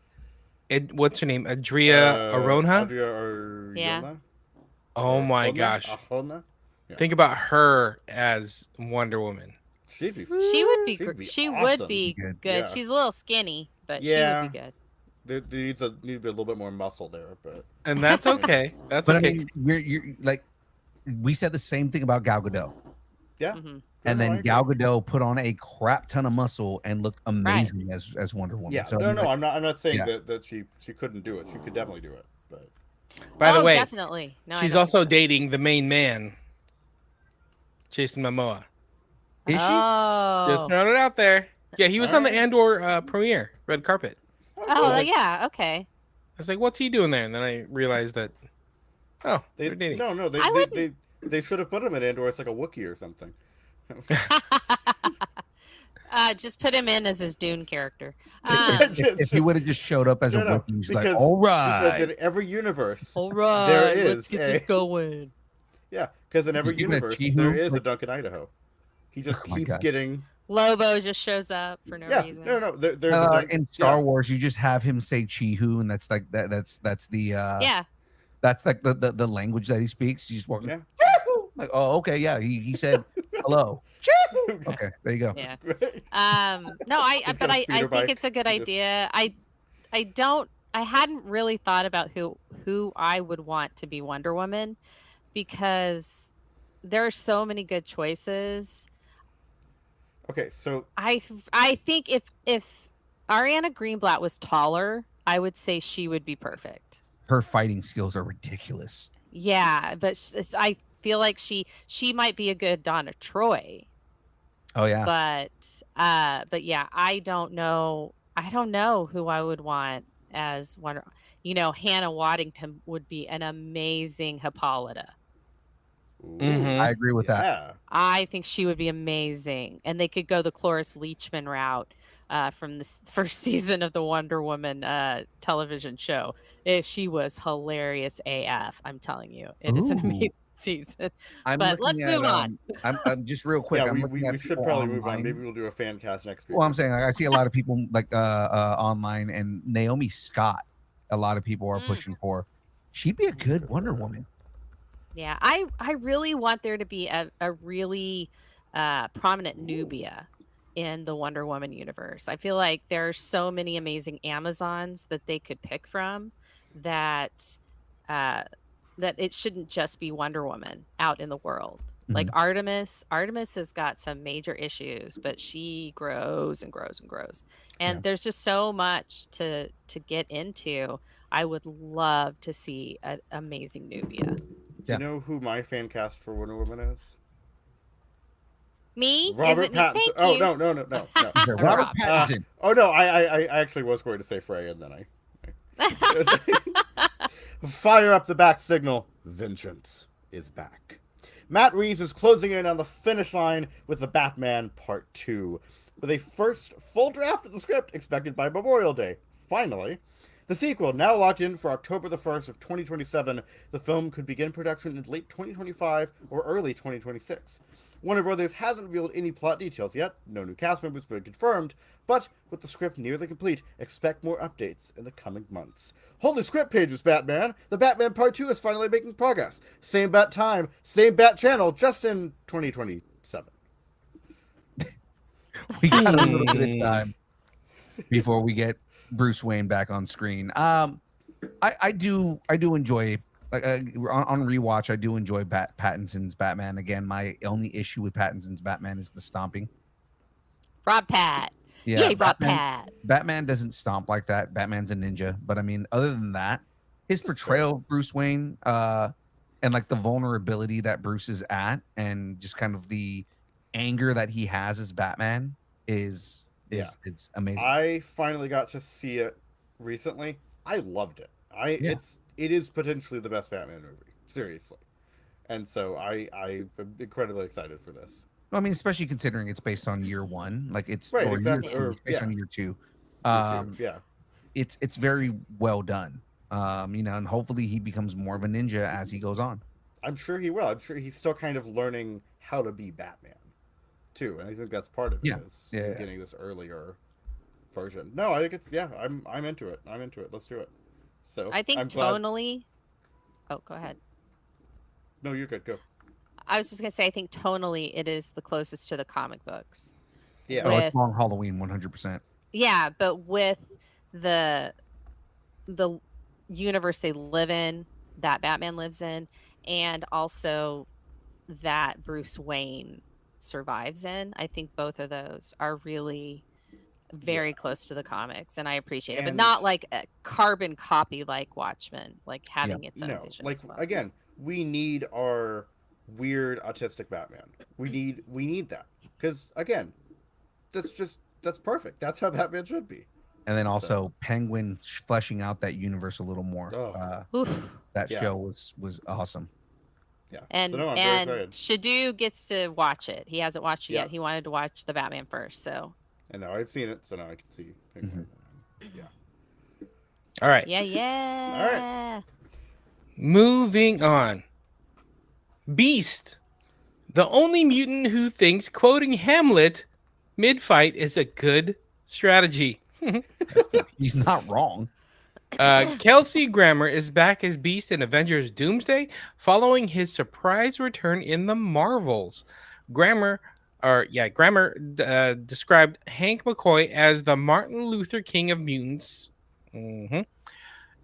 what's her name? Adria Arona? Adria Arjona? Yeah. Oh my Arjona? gosh. Arjona? Yeah. Think about her as Wonder Woman. She'd be. She would be. She'd be She awesome. would be Good. good. Yeah. She's a little skinny, but Yeah. she would be good. There needs to be a little bit more muscle there, but And that's okay. That's But okay. I mean, you're like, we said the same thing about Gal Gadot. yeah. Mhm. And No, I then agree. Gal Gadot put on a crap ton of muscle and looked amazing as Wonder Woman. Yeah, So no, like, I'm not saying Yeah. that she couldn't do it. She could definitely do it, but By the way, definitely. No, I she's don't also think so. dating the main man. Jason Momoa. Is she? Just Oh. throwing it out there. Yeah, he was on the Andor premiere, red carpet. Oh, yeah. Okay. I was like, what's he doing there? And then I realized that, oh, they're dating. No, I wouldn't- they should have put him in Andor as like a Wookiee or something. Just put him in as his Dune character. If he would have just showed up as a Wookiee, he's like, all because right. in every universe, All right, there is let's get this going. yeah, because in every Just give it a universe Chi-Hu, there is a like- Duncan Idaho. He just Oh my keeps God. getting Lobo just shows up for no reason. There's a Duncan, in Star Wars, you just have him say Ch224, and that's like that's the Yeah. that's like the language that he speaks. You just walk Yeah. Ch224, like, oh, okay, yeah, he said hello. Ch224. Okay, there you go. Yeah. Right. No, I He's but got a I speeder think bike. it's a good He just- idea. I hadn't really thought about who I would want to be Wonder Woman, because there are so many good choices. Okay, so I think if Ariana Greenblatt was taller, I would say she would be perfect. Her fighting skills are ridiculous. Yeah, but I feel like she might be a good Donna Troy. Oh yeah. But yeah, I don't know who I would want as Wonder. Hannah Waddington would be an amazing Hippolyta. Mhm. I agree with that. yeah. I think she would be amazing, and they could go the Cloris Leachman route from the first season of the Wonder Woman television show. She was hilarious AF. I'm telling you, it is an Ooh. amazing season. I'm But looking let's move on. I'm just real quick. Yeah, I'm we looking at should people probably move on. online. Maybe we'll do a fan cast next week. Well, I'm saying, like, I see a lot of people like online, and Naomi Scott. A lot of people are pushing for. She'd be a good Wonder Woman. Yeah, I really want there to be a really prominent Nubia in the Wonder Woman universe. I feel like there are so many amazing Amazons that they could pick from that it shouldn't just be Wonder Woman out in the world. Like Artemis has got some major issues, but she grows and grows and grows. And Yeah. there's just so much to get into. I would love to see an amazing Nubia. Yeah. You know who my fan cast for Wonder Woman is? Me? Is Robert it me? Pattinson. Thank Oh you. no. Robert Rob. Pattinson. Oh no, I actually was going to say Frey, and then fire up the back signal. Vengeance is back. Matt Reeves is closing in on the finish line with The Batman Part 2, with a first full draft of the script expected by Memorial Day. Finally. The sequel, now locked in for October the 1st of 2027, the film could begin production in late 2025 or early 2026. Warner Brothers hasn't revealed any plot details yet, no new cast members have been confirmed, but with the script nearly complete, expect more updates in the coming months. Holy script pages, Batman! The Batman Part 2 is finally making progress. Same bat time, same bat channel, just in 2027. We got a little bit of time before we get Bruce Wayne back on screen. I do enjoy, like, on rewatch. I do enjoy Pattinson's Batman. Again, my only issue with Pattinson's Batman is the stomping. Rob Pat. Yeah, Yay, Rob Pat. Batman doesn't stomp like that. Batman's a ninja. But I mean, other than that, his portrayal of Bruce Wayne, and like the vulnerability that Bruce is at, and just kind of the anger that he has as Batman is it's amazing. I finally got to see it recently. I loved it. It is potentially the best Batman movie, seriously. And so I'm incredibly excited for this. I mean, especially considering it's based on year one, like it's Right, or exactly, year two, or- it's based yeah. on year two. Yeah. It's very well done. And hopefully he becomes more of a ninja as he goes on. I'm sure he will. I'm sure he's still kind of learning how to be Batman, too. And I think that's part of it. Yeah. Getting this earlier version. No, I think it's I'm into it. I'm into it. Let's do it. So I think I'm glad- tonally. Oh, go ahead. No, you're good. Go. I was just gonna say, I think tonally it is the closest to the comic books. Yeah. Oh, With- it's Long Halloween, 100%. Yeah, but with the universe they live in, that Batman lives in, and also that Bruce Wayne survives in, I think both of those are really very close to the comics, and I appreciate it, but And- not like a carbon copy like Watchmen, like having its own No, vision. like as well. again, we need our weird autistic Batman. We need that because again, that's perfect. That's how Batman should be. And then also Penguin fleshing out that universe a little more. That show was awesome. Yeah. And so no, I'm very excited. Shadu gets to watch it. He hasn't watched it Yeah. yet. He wanted to watch the Batman first, so. And now I've seen it, so now I can see. Penguin. Yeah. All right. Yeah. All right. Moving on. Beast, the only mutant who thinks quoting Hamlet mid-fight is a good strategy. He's not wrong. Kelsey Grammer is back as Beast in Avengers Doomsday following his surprise return in the Marvels. Grammer described Hank McCoy as the Martin Luther King of mutants,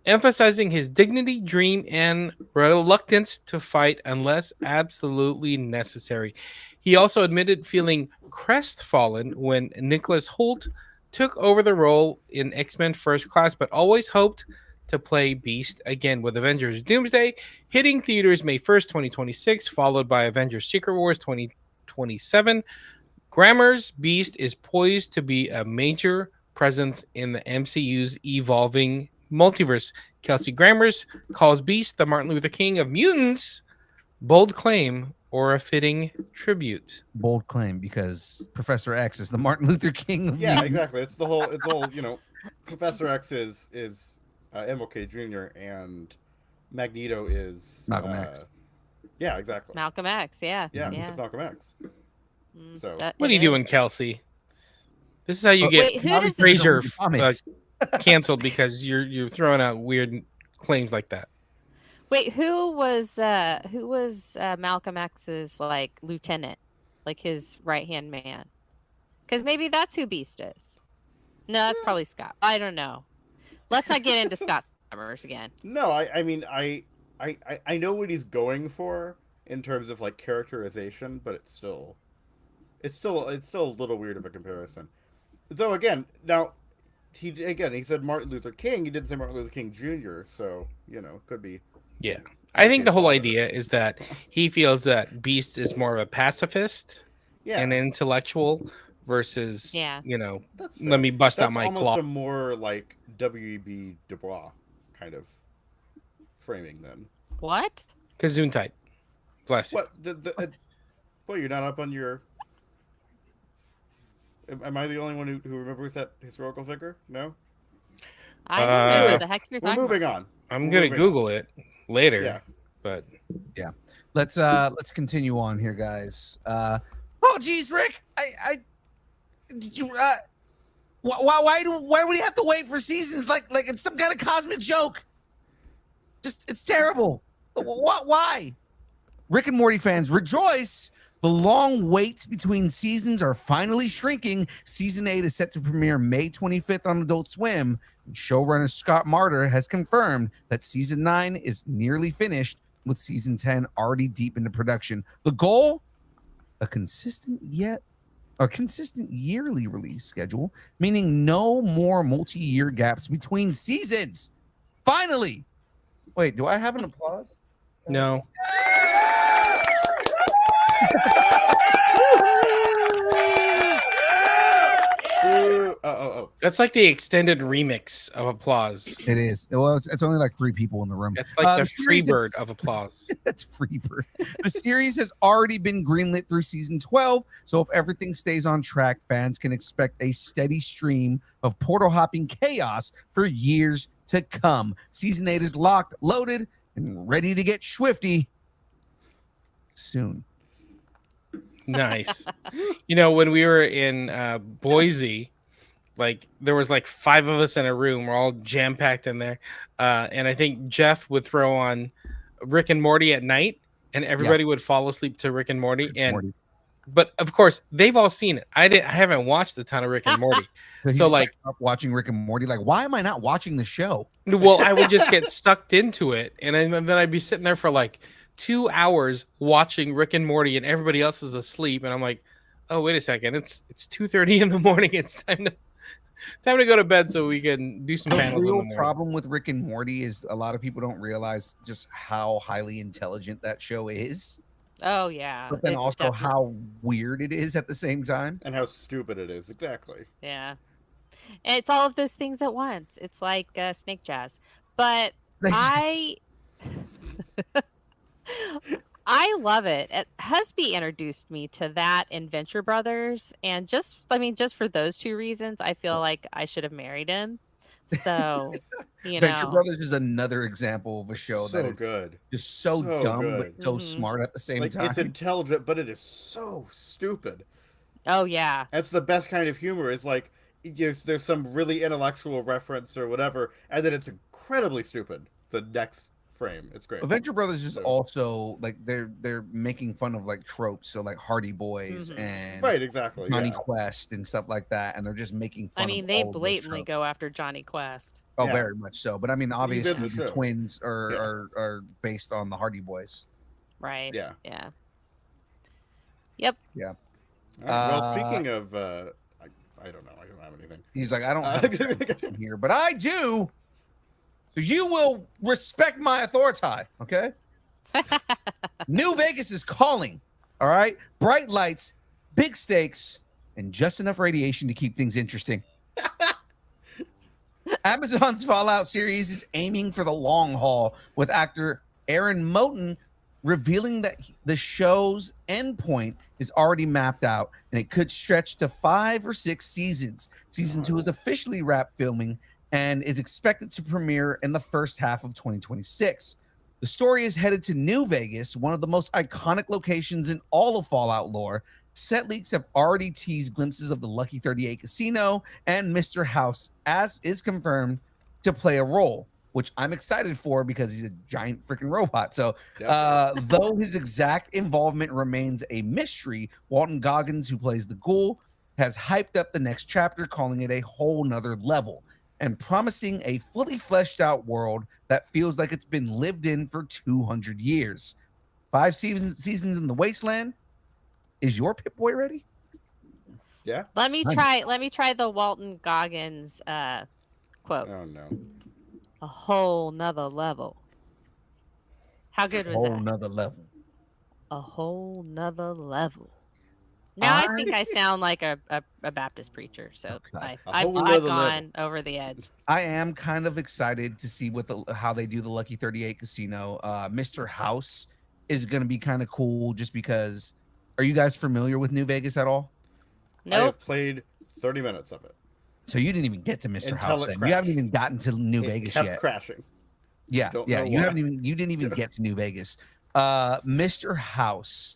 emphasizing his dignity, dream, and reluctance to fight unless absolutely necessary. He also admitted feeling crestfallen when Nicholas Hoult took over the role in X-Men First Class, but always hoped to play Beast again, with Avengers Doomsday hitting theaters May 1st, 2026, followed by Avengers Secret Wars 2027. Grammer's Beast is poised to be a major presence in the MCU's evolving multiverse. Kelsey Grammer's calls Beast the Martin Luther King of mutants. Bold claim or a fitting tribute? Bold claim, because Professor X is the Martin Luther King of Yeah, mutants. exactly. It's the whole. Professor X is MLK Jr. and Magneto is Malcolm X. Yeah, exactly. Malcolm X, yeah. Yeah, it's Malcolm X. So what are you doing, Kelsey? This is how you get Frazier canceled, because you're throwing out weird claims like that. Wait, who was Malcolm X's like lieutenant, like his right hand man? Because maybe that's who Beast is. No, that's probably Scott. I don't know. Let's not get into Scott Summers again. No, I mean I know what he's going for in terms of like characterization, but it's still a little weird of a comparison. Though again, now he said Martin Luther King. He didn't say Martin Luther King Jr. So it could be. Yeah, I think the whole idea is that he feels that Beast is more of a pacifist and intellectual versus let me bust out my claw. That's almost a more like W.E.B. Du Bois kind of framing then. What? Gesundheit. Bless you. What? Well, you're not up on your. Am I the only one who remembers that historical figure? No. I don't know what the heck you're talking We're moving about. on. I'm gonna Google it later. Yeah. But yeah, let's continue on here, guys. Oh, geez, Rick, why would he have to wait for seasons? Like it's some kind of cosmic joke. Just it's terrible. Why? Rick and Morty fans rejoice. The long wait between seasons are finally shrinking. Season 8 is set to premiere May 25th on Adult Swim. Showrunner Scott Marder has confirmed that Season 9 is nearly finished, with Season 10 already deep into production. The goal? A consistent yearly release schedule, meaning no more multi-year gaps between seasons. Finally! Wait, do I have an applause? No. That's like the extended remix of applause. It is. Well, it's only like 3 people in the room. It's like the Freebird of applause. That's Freebird. The series has already been greenlit through season 12, so if everything stays on track, fans can expect a steady stream of portal hopping chaos for years to come. Season 8 is locked, loaded, and ready to get swifty soon. Nice. When we were in Boise, like there was like 5 of us in a room. We're all jam packed in there, and I think Jeff would throw on Rick and Morty at night, and everybody would fall asleep to Rick and Morty. But of course, they've all seen it. I haven't watched a ton of Rick and Morty, so like watching Rick and Morty, like why am I not watching the show? Well, I would just get sucked into it, and then I'd be sitting there for like 2 hours watching Rick and Morty, and everybody else is asleep, and I'm like, oh wait a second, it's 2:30 in the morning. It's time to go to bed so we can do some panels. The real problem with Rick and Morty is a lot of people don't realize just how highly intelligent that show is. Oh yeah, but then it's also definitely how weird it is at the same time. And how stupid it is. Exactly. yeah. And it's all of those things at once. It's like snake jazz. But I I love it. Husby introduced me to that and Venture Brothers, and just for those two reasons, I feel like I should have married him. So, you Venture know, Brothers is another example of a show that So is good. just so So dumb but good. so mhm. smart at the same Like, time. it's intelligent, but it is so stupid. Oh yeah. That's the best kind of humor. Is like, there's some really intellectual reference or whatever, and then it's incredibly stupid. The next frame, it's great. Venture Brothers is So- also like they're making fun of like tropes, so like Hardy Boys Mhm. and Right, exactly. Johnny Yeah. Quest and stuff like that, and they're just making fun I mean, of they all of those blatantly tropes. go after Johnny Quest. Oh, Yeah. very much so. But I mean, He's in obviously the the show. twins are, Yeah. are based on the Hardy Boys. Right. Yeah. Yeah. Yep. Yeah. All right, well, Uh, speaking of, I don't know. I don't have anything. He's like, I don't have a question here, but I do. So you will respect my authority, okay? New Vegas is calling. All right. Bright lights, big stakes, and just enough radiation to keep things interesting. Amazon's Fallout series is aiming for the long haul, with actor Aaron Moten revealing that the show's endpoint is already mapped out and it could stretch to 5 or 6 seasons. Season 2 is officially wrapped filming and is expected to premiere in the first half of 2026. The story is headed to New Vegas, one of the most iconic locations in all of Fallout lore. Set leaks have already teased glimpses of the Lucky 38 casino and Mr. House, as is confirmed, to play a role, which I'm excited for because he's a giant freaking robot. So, though his exact involvement remains a mystery, Walton Goggins, who plays the ghoul, has hyped up the next chapter, calling it a whole nother level and promising a fully fleshed out world that feels like it's been lived in for 200 years. 5 seasons in the wasteland. Is your Pip-Boy ready? Yeah. Let me Nice. try the Walton Goggins quote. Oh no. A whole nother level. How good was Whole that? nother level. A whole nother level. Now I think I sound like a Baptist preacher, so Okay. I've whole nother gone over the edge. I am kind of excited to see how they do the Lucky 38 casino. Mr. House is going to be kind of cool just because. Are you guys familiar with New Vegas at all? I Nope. have played 30 minutes of it. So you didn't even get to Mr. Until House it then. You crashed. haven't even gotten to New It Vegas kept yet. crashing. Yeah, Don't yeah. know You why. you didn't even get to New Vegas. Mr. House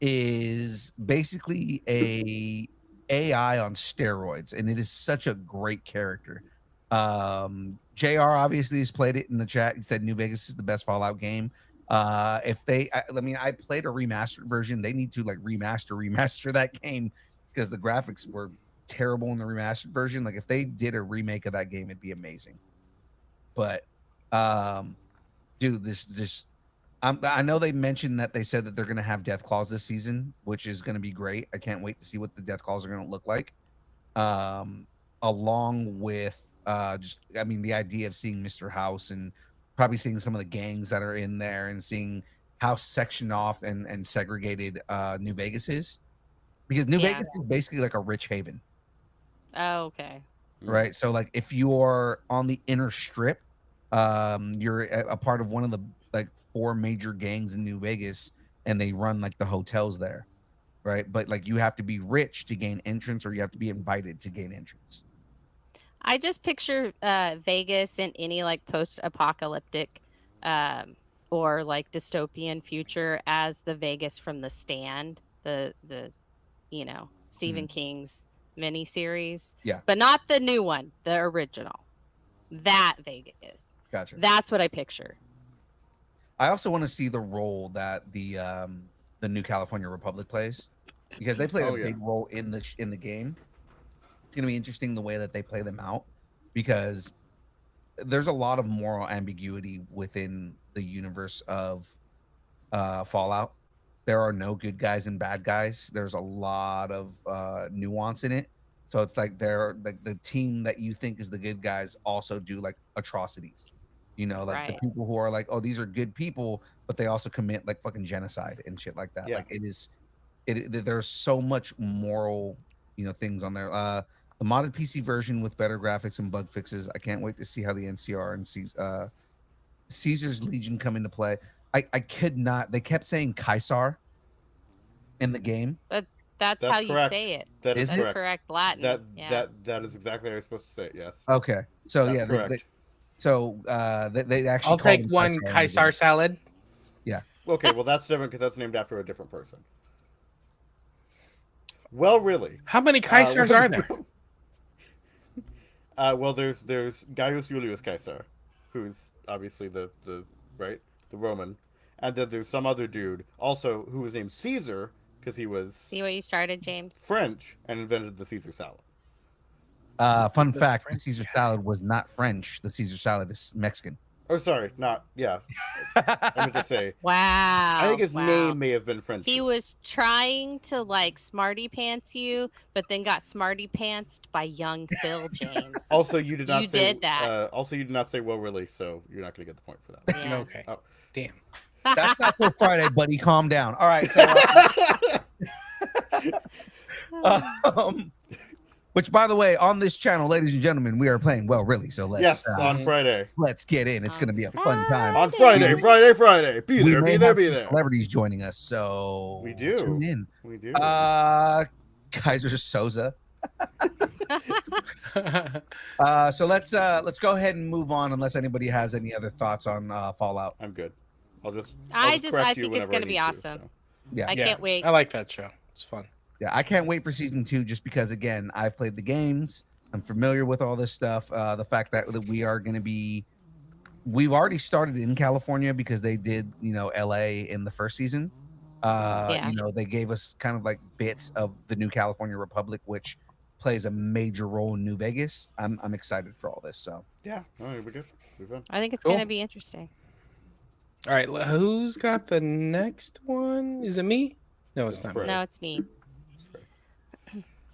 is basically a AI on steroids, and it is such a great character. JR obviously has played it in the chat. He said New Vegas is the best Fallout game. If they, I mean, I played a remastered version. They need to like remaster that game because the graphics were terrible in the remastered version. Like if they did a remake of that game, it'd be amazing. But dude, this I know they mentioned that they said that they're gonna have death claws this season, which is gonna be great. I can't wait to see what the death claws are gonna look like. Along with just I mean the idea of seeing Mr. House and probably seeing some of the gangs that are in there and seeing how sectioned off and segregated New Vegas is. Because New Yeah. Vegas is basically like a rich haven. Oh, okay. Right, so like if you're on the inner strip, you're a part of one of the like 4 major gangs in New Vegas, and they run like the hotels there, right? But like you have to be rich to gain entrance, or you have to be invited to gain entrance. I just picture Vegas in any like post-apocalyptic or like dystopian future as the Vegas from The Stand, the Stephen King's miniseries. Yeah. But not the new one, the original. That Vegas. Gotcha. That's what I picture. I also want to see the role that the New California Republic plays, because they played a big role in the game. It's gonna be interesting the way that they play them out, because there's a lot of moral ambiguity within the universe of Fallout. There are no good guys and bad guys. There's a lot of nuance in it. So it's like they're like the team that you think is the good guys also do like atrocities, You know, like the Right. people who are like, oh, these are good people, but they also commit like fucking genocide and shit like that. Yeah. Like there's so much moral, things on there. The modded PC version with better graphics and bug fixes. I can't wait to see how the NCR and Caesar's Legion come into play. I could not. They kept saying Caesar in the game. But that's how you correct. say it. That is That's correct. correct Latin. Yeah. That is exactly how you're supposed to say it. Yes. Okay, so That's yeah, correct. they actually. I'll called take him one in the Caesar game. salad. Okay, well that's different because that's named after a different person. Well, really. How many Caesars are there? Well, there's Gaius Julius Caesar, who's obviously the Roman, and then there's some other dude also who was named Caesar because he was See what you started, James? French and invented the Caesar salad. Fun The fact: the French Caesar guy. salad was not French. The Caesar salad is Mexican. Oh, sorry, not yeah. I meant to say. Wow. I think his wow. name may have been French. He was trying to like smarty pants you, but then got smarty pantsed by young Phil James. Also, you did not You say did that. Also, you did not say well, really. So you're not going to get the point for that. Yeah. Okay. Oh. Damn. That's not till Friday, buddy. Calm down. All right. So, which, by the way, on this channel, ladies and gentlemen, we are playing well, really. So let's Yes, on Friday. let's get in. It's going to be a fun time. On Friday. Be We there, may be there, have be some there. Celebrities joining us, so We do. tune in. We do. Kaiser Soza. So let's go ahead and move on, unless anybody has any other thoughts on Fallout. I'm good. I'll just. I correct you think it's whenever gonna I be need to, awesome. so. Yeah, I can't wait. I like that show. It's fun. yeah, I can't wait for season 2, just because again, I've played the games. I'm familiar with all this stuff. The fact that we are going to be, we've already started in California because they did, LA in the first season. Yeah. They gave us kind of like bits of the new California Republic, which plays a major role in New Vegas. I'm excited for all this. So Yeah, no, it'll be good. It'll be fun. I think it's Cool. gonna be interesting. All right. Who's got the next one? Is it me? No, it's not me. Fred. No, it's me.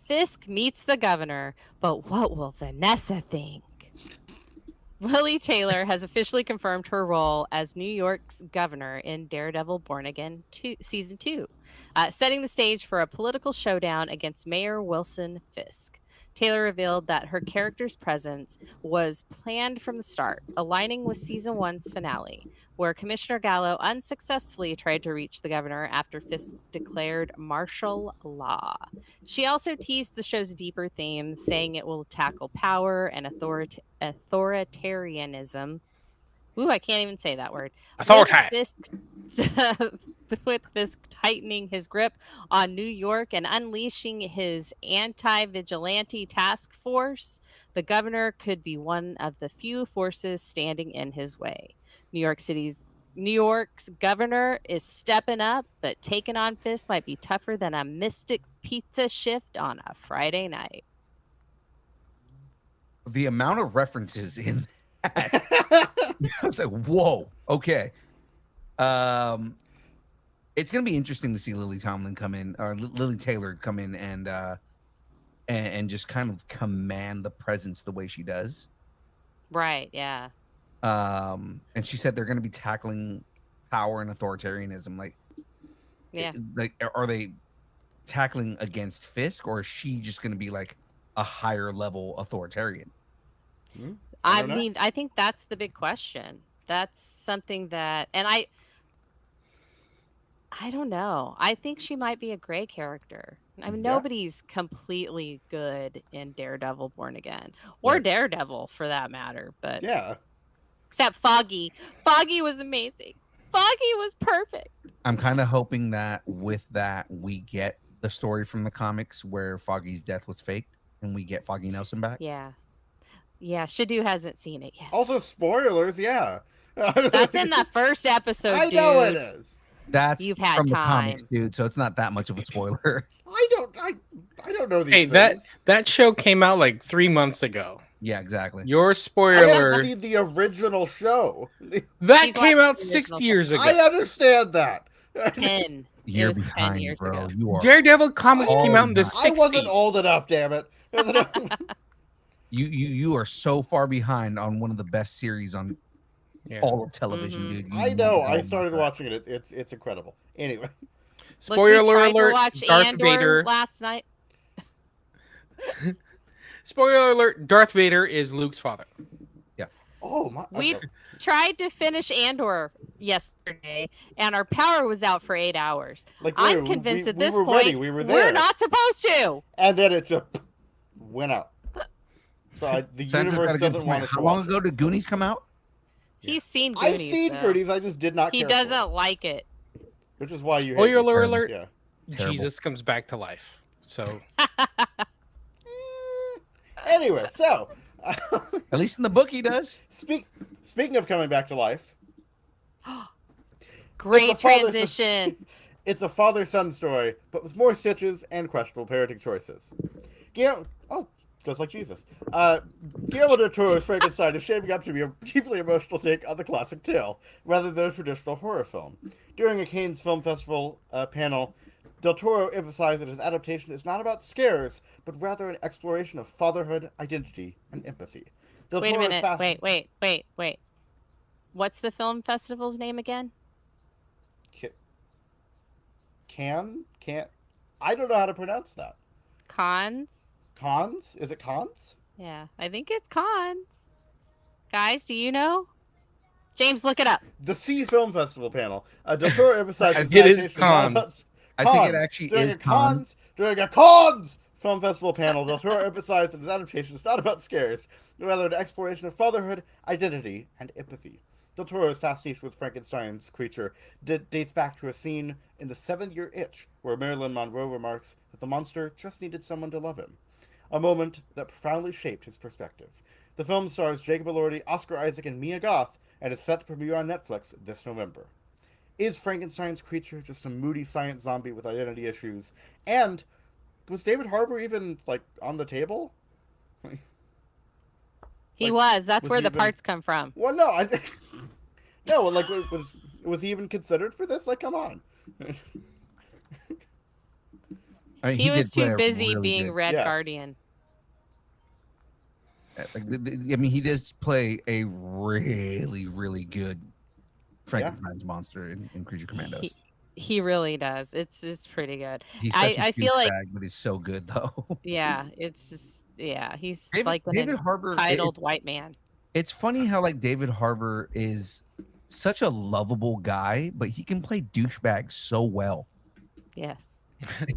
Fisk meets the governor, but what will Vanessa think? Lily Taylor has officially confirmed her role as New York's governor in Daredevil Born Again Season 2, setting the stage for a political showdown against Mayor Wilson Fisk. Taylor revealed that her character's presence was planned from the start, aligning with Season 1's finale, where Commissioner Gallo unsuccessfully tried to reach the governor after Fisk declared martial law. She also teased the show's deeper themes, saying it will tackle power and authoritarianism. Ooh, I can't even say that word. With Fisk tightening his grip on New York and unleashing his anti-vigilante task force, the governor could be one of the few forces standing in his way. New York's governor is stepping up, but taking on Fisk might be tougher than a Mystic Pizza shift on a Friday night. the amount of references in that, I was like, whoa, okay. It's gonna be interesting to see Lily Tomlin come in, or Lily Taylor come in and just kind of command the presence the way she does. Right, yeah. And she said they're gonna be tackling power and authoritarianism. Like, are they tackling against Fisk, or is she just gonna be like a higher level authoritarian? I mean, I think that's the big question. That's something that, and I don't know. I think she might be a gray character. I mean, Yeah. nobody's completely good in Daredevil Born Again, or Right. Daredevil for that matter. But Yeah. except Foggy. Foggy was amazing. Foggy was perfect. I'm kind of hoping that with that we get the story from the comics where Foggy's death was faked, and we get Foggy Nelson back. Yeah. Yeah, Shadu hasn't seen it yet. Also, spoilers. Yeah. That's in the first episode, I know it dude. is. That's You've had from the comics, time. dude. So it's not that much of a spoiler. I don't know these Hey, things. that show came out like 3 months ago. Yeah, exactly. Your I spoiler. haven't seen the original show. That He's came watching out the 6 original. years ago. I understand that. 10. It You're was 10 behind, years bro. ago. You are. Daredevil comics Oh came out in the my- 60s. I wasn't old enough, damn it. You are so far behind on one of the best series on Yeah. all of television, Mhm. dude. You I know. I love started that. watching it. It's incredible. Anyway, Look, we Spoiler tried to alert, watch Darth Andor Vader. last night. Spoiler alert, Darth Vader is Luke's father. oh my! We tried to finish Andor yesterday, and our power was out for 8 hours. like I'm literally, convinced at we this were point ready. We were there. we're not supposed to. And then it just went out. So the Sandra's universe got a good doesn't point. want us to How long watch ago it, did Goonies come out? He's seen I've Goonies. seen though. Goonies. I just did not. He care for it, doesn't like it. which is why you. hate Spoiler it. alert, Yeah. Terrible. Jesus comes back to life. So Anyway, so At least in the book, he does. speaking of coming back to life, Great It's a father- transition. it's a father-son story, but with more stitches and questionable parenting choices. Just like Jesus. Guillermo del Toro's Frankenstein is shaping up to be a deeply emotional take on the classic tale, rather than a traditional horror film. During a Cannes Film Festival panel, Del Toro emphasized that his adaptation is not about scares, but rather an exploration of fatherhood, identity, and empathy. Del Wait a Toro is minute. Wait. What's the film festival's name again? Cannes? I don't know how to pronounce that. Cons? Cons? Is it Cons? Yeah, I think it's Cons. Guys, do you know? James, look it up. The Sea Film Festival panel. Del Toro emphasizes It is adaptation is not about- Cons. I think it Cons. actually during is a Cons. During a Cons Film Festival panel, Del Toro emphasized that his adaptation is not about scares, but rather an exploration of fatherhood, identity, and empathy. Del Toro's fascination with Frankenstein's creature dates back to a scene in The 7-Year Itch, where Marilyn Monroe remarks that the monster just needed someone to love him. A moment that profoundly shaped his perspective. The film stars Jacob Elordi, Oscar Isaac, and Mia Goth, and is set to premiere on Netflix this November. Is Frankenstein's creature just a moody science zombie with identity issues? And was David Harbour even, on the table? He Like, was. That's was where he the even- parts come from. Well, no, I think... No, was he even considered for this? Come on. I mean, He was did play too a busy really being good- Red Yeah. Guardian. I mean, he does play a really, really good Frankenstein's monster in Creature Commandos. He really does. It's pretty good. He's I- such a I feel like- douchebag, but he's so good though. Yeah, it's just he's David, like an David Harbour. entitled white man. It's funny how David Harbour is such a lovable guy, but he can play douchebag so well. Yes.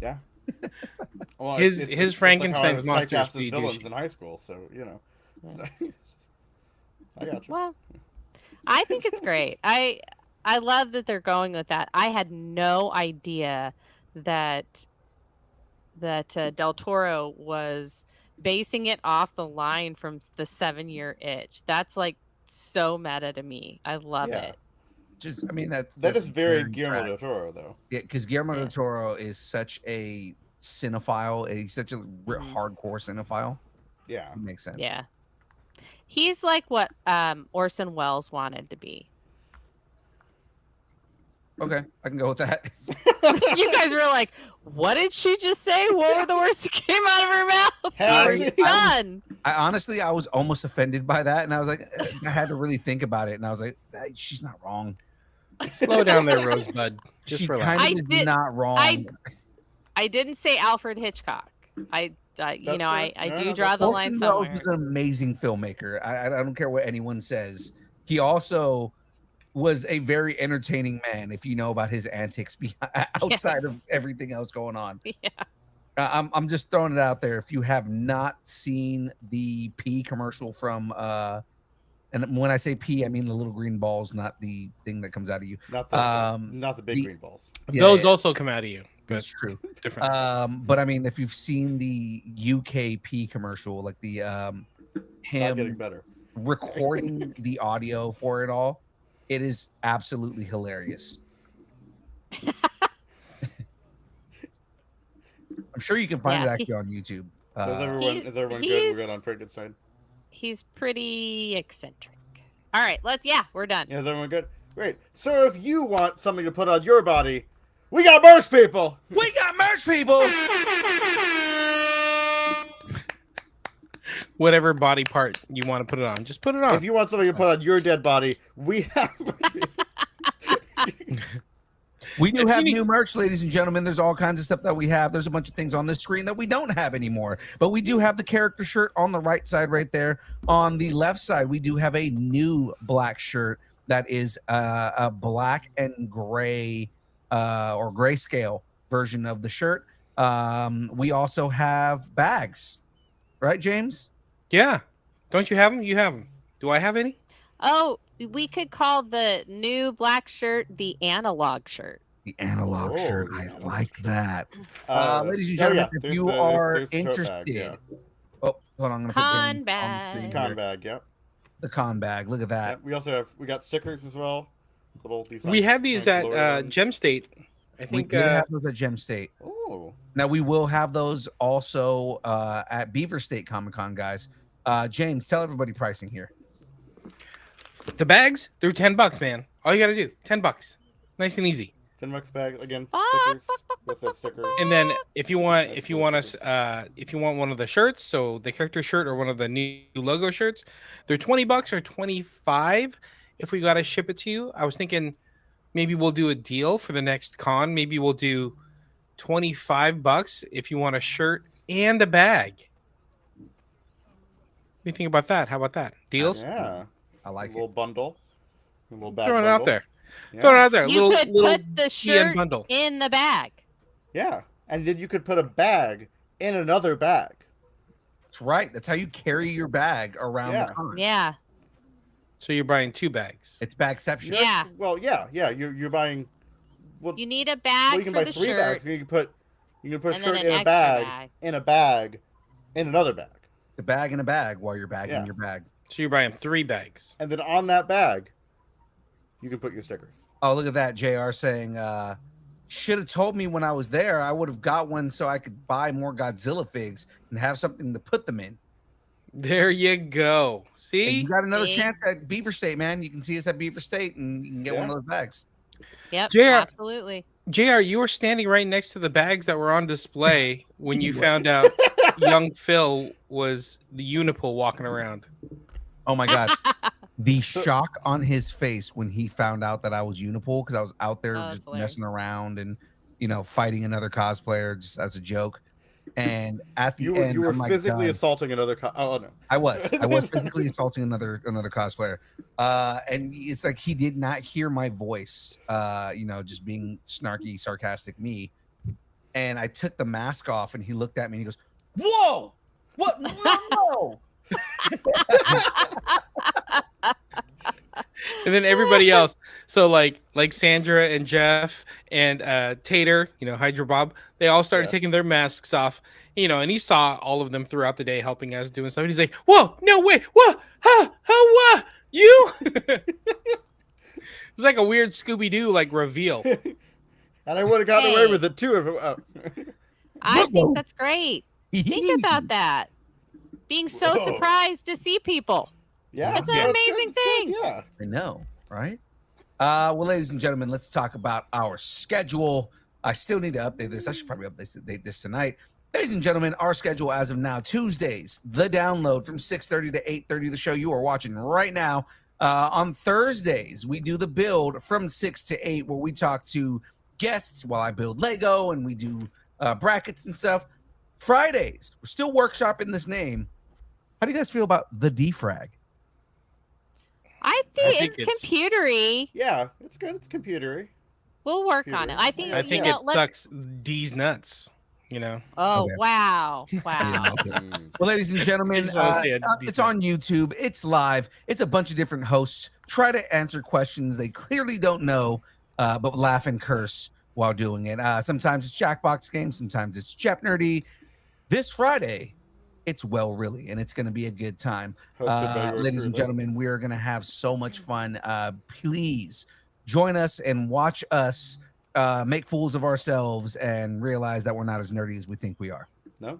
Yeah. Well, His it's like how I Frankenstein's was monster is typecast as pretty villains douchey. in high school, so I got you. Well, I think it's great. I love that they're going with that. I had no idea that Del Toro was basing it off the line from the 7-Year Itch. That's so meta to me. I love Yeah. it. Just, I mean, that's That is very Guillermo tragic. del Toro, though. Yeah, because Guillermo Yeah. del Toro is such a cinephile. He's such a hardcore cinephile. Yeah. It makes sense. Yeah. He's like what Orson Welles wanted to be. Okay, I can go with that. You guys were like, what did she just say? What were the words that came out of her mouth? Has You're he? done. I was almost offended by that, and I was like, I had to really think about it, and I was like, she's not wrong. Slow down there, Rosebud. Just She relax. kind of is not wrong. I didn't say Alfred Hitchcock. I fair. do No, draw that's the Orson line Welles somewhere. is an amazing filmmaker. I don't care what anyone says. He also was a very entertaining man. If you know about his antics outside of Yes. everything else going on, Yeah. I'm just throwing it out there. If you have not seen the pea commercial from and when I say pea, I mean the little green balls, not the thing that comes out of you. Not the big the- green balls. Yeah, Those yeah, also come out of you. that's But true. different. But I mean, if you've seen the UKP commercial, like the Not getting him better. recording the audio for it all, it is absolutely hilarious. I'm sure you can find it Yeah, actually on YouTube. So is everyone good? We're good on Frankenstein. He's pretty eccentric. All right, we're done. Yeah, is everyone good? Great. So if you want something to put on your body, we got merch, people. We got merch, people. whatever body part you want to put it on. Just put it on. If you want something to put on your dead body, we have. We do If have you need- new merch, ladies and gentlemen. There's all kinds of stuff that we have. There's a bunch of things on the screen that we don't have anymore. But we do have the character shirt on the right side right there. On the left side, we do have a new black shirt that is a black and gray or grayscale version of the shirt. We also have bags. Right, James? Yeah. Don't you have them? You have them. Do I have any? Oh, we could call the new black shirt the analog shirt. The analog Oh, shirt. the I analog like that. Uh, Ladies and oh, gentlemen, yeah, if there's you the- are there's the tote interested, bag, yeah. oh, hold on, I'm gonna put Con James on bag. the It's screen con here. bag, yep. The con bag. Look at that. Yep. We got stickers as well. These We nice have these kind at of glowy ones. Gem State. I We think did have those at Gem State. Oh, Now we will have those also at Beaver State Comic Con, guys. James, tell everybody pricing here. the bags, they're $10, man. All you got to do, $10. Nice and easy. $10 bag again. Fuck, Stickers. fuck, fuck, Let's have stickers. And then if you want Nice if you little want us stickers. if you want one of the shirts, so the character shirt or one of the new logo shirts, they're $20 or $25 if we gotta ship it to you. I was thinking maybe we'll do a deal for the next con. Maybe we'll do $25 if you want a shirt and a bag. What do you think about that? How about that? Deals? Yeah. I like A little it. bundle. A little bag Throwing it out bundle. there. Yeah. Throwing it out there. You little could little put the PN shirt bundle. in the bag. Yeah. And then you could put a bag in another bag. That's right. That's how you carry your bag around Yeah. the con. Yeah. So you're buying 2 bags. It's bagception. Yeah. Well, yeah. You're buying. Well, You need a bag you can for buy the 3 shirt. bags. You can put a And then shirt an in a extra bag, bag. in a bag, in another bag, It's a bag in a bag while you're bagging Yeah. your bag. So you're buying 3 bags. and then on that bag, you can put your stickers. Oh, look at that. JR saying, should have told me when I was there. I would have got one so I could buy more Godzilla figs and have something to put them in. There you go. And See? you got another See? chance at Beaver State, man. You can see us at Beaver State and you can get one of Yeah. those bags. Yep. JR. Absolutely. JR, you were standing right next to the bags that were on display when you found out young Phil was the Unipol walking around. Oh my God. The shock on his face when he found out that I was Unipol, because I was out there Oh, that's just hilarious. messing around and, fighting another cosplayer just as a joke. And at the end, You were I'm like, physically "God." assaulting another. Oh no. I was physically assaulting another cosplayer, and it's like he did not hear my voice, just being snarky, sarcastic me. And I took the mask off, and he looked at me and he goes, "Whoa, what? No!" And then everybody else, so like Sandra and Jeff and Tater, Hydra Bob, they all started Yeah. taking their masks off, and he saw all of them throughout the day helping us doing stuff. And he's like, "Whoa, no way, whoa, huh, what, you?" It's like a weird Scooby Doo like reveal. And I would have gotten away Hey. with it too if I think that's great. Think about that. Being so Whoa. surprised to see people. yeah, It's an yeah, good, amazing it's good, thing. Yeah. I know, right? Well, ladies and gentlemen, let's talk about our schedule. I still need to update this. I should probably update this tonight. Ladies and gentlemen, our schedule as of now, Tuesdays, the download from 6:30 to 8:30, the show you are watching right now. On Thursdays, we do the build from 6 to 8, where we talk to guests while I build Lego and we do brackets and stuff. Fridays, we're still workshopping this name. How do you guys feel about the defrag? I I think think it's computery. Yeah, it's good. It's computery. We'll work on it. I think. I think you it know, let's. sucks D's nuts. Oh Okay. wow! Yeah, Wow. okay. Mm. Well, ladies and gentlemen, just wanna say a it's decent- on YouTube. It's live. It's a bunch of different hosts. Try to answer questions they clearly don't know, but laugh and curse while doing it. Sometimes it's Jackbox Games. Sometimes it's Jep Nerdy. This Friday, it's Well Really, and it's going to be a good time. Hosted by yours Ladies and truly. gentlemen, we are going to have so much fun. Please join us and watch us make fools of ourselves and realize that we're not as nerdy as we think we are. No.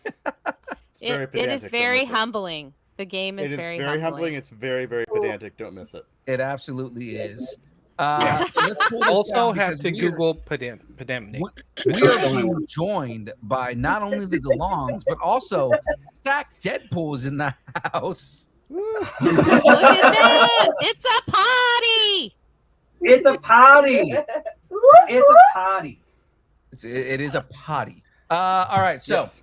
It's very It is pedantic, don't very miss it. humbling. The game is It is very very humbling. humbling. It's very, very pedantic. Don't miss it. It absolutely is. So let's pull this Also down have because to we are- Google Pandemic. We are being joined by not only the DeLongs, but also Sack Deadpool's in the house. Look at that! It's a party. It's a party. It's a party. It is a potty. All right, so Yes.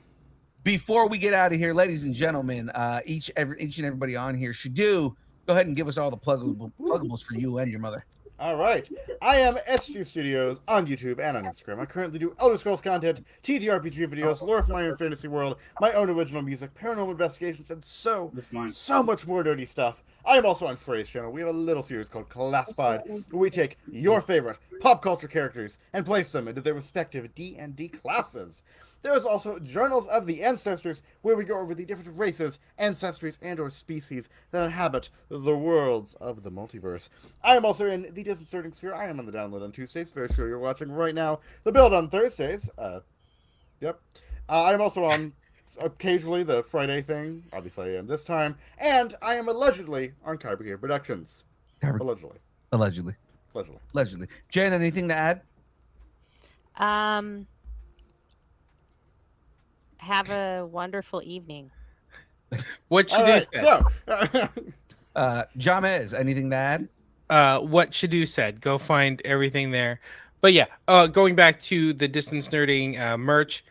before we get out of here, ladies and gentlemen, each and everybody on here should go ahead and give us all the pluggables for you and your mother. All right. I am SG Studios on YouTube and on Instagram. I currently do Elder Scrolls content, TTRPG videos, lore from my own fantasy world, my own original music, paranormal investigations, and so much more nerdy stuff. I am also on Frey's channel. We have a little series called Classified, where we take your favorite pop culture characters and place them into their respective D&D classes. There is also Journals of the Ancestors, where we go over the different races, ancestries, and or species that inhabit the worlds of the multiverse. I am also in the Disconcerting Sphere. I am on the download on Tuesdays. Very sure you're watching right now. The build on Thursdays. Yep. I'm also on occasionally the Friday thing. Obviously I am this time. And I am allegedly on Kyber Productions. Allegedly. Allegedly. Jen, anything to add? Have a wonderful evening. What should All do right, said? so Jamez, anything to add? What Shadu said. Go find everything there. But yeah, going back to the distance nerding merch,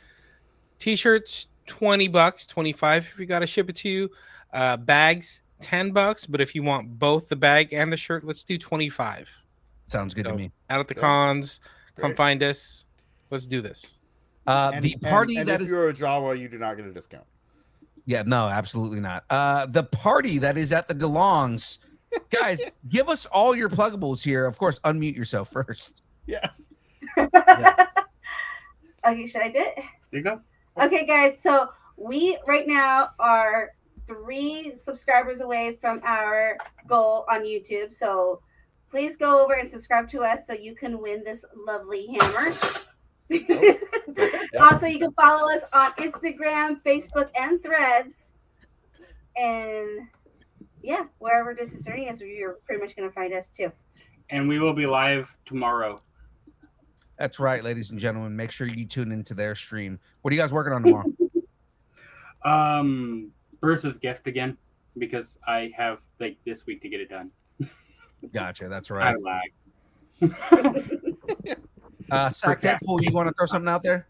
t-shirts $20, 25 if you got to ship it to you. Bags $10, but if you want both the bag and the shirt, let's do 25. Sounds good to me. Out at the cons, come Great. find us. Let's do this. The party and that if is you're a Jawa, you do not get a discount. Yeah, no, absolutely not. The party that is at the DeLongs. Guys, give us all your pluggables here. Of course, unmute yourself first. Yes. Okay, should I do it? There you go. Okay, guys. So we right now are 3 subscribers away from our goal on YouTube. So please go over and subscribe to us so you can win this lovely hammer. Also, you can follow us on Instagram, Facebook, and Threads. And yeah, wherever this is starting us, you're pretty much going to find us too. And we will be live tomorrow. That's right, ladies and gentlemen. Make sure you tune into their stream. What are you guys working on tomorrow? Bruce's gift again, because I have like this week to get it done. Gotcha. That's I right. lag. Sack Deadpool, you want to throw something out there?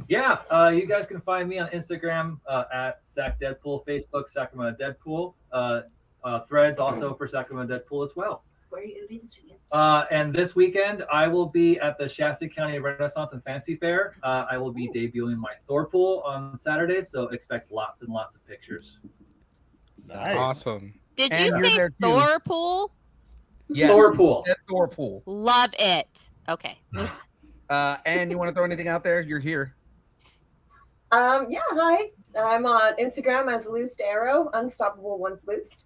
Yeah, you guys can find me on Instagram at SackDeadpool, Facebook Sacramento Deadpool, Threads also for Sacramento Deadpool as well. Where are you going to be this weekend? And this weekend, I will be at the Shasta County Renaissance and Fancy Fair. I will be debuting my Thorpool on Saturday, so expect lots and lots of pictures. Nice. Awesome. Did And you you're say there, too. Thorpool? Yes. Thorpool. Thorpool. Love it. Okay. And you want to throw anything out there? You're here. Yeah, hi. I'm on Instagram as Loosed Arrow, Unstoppable Once Loosed.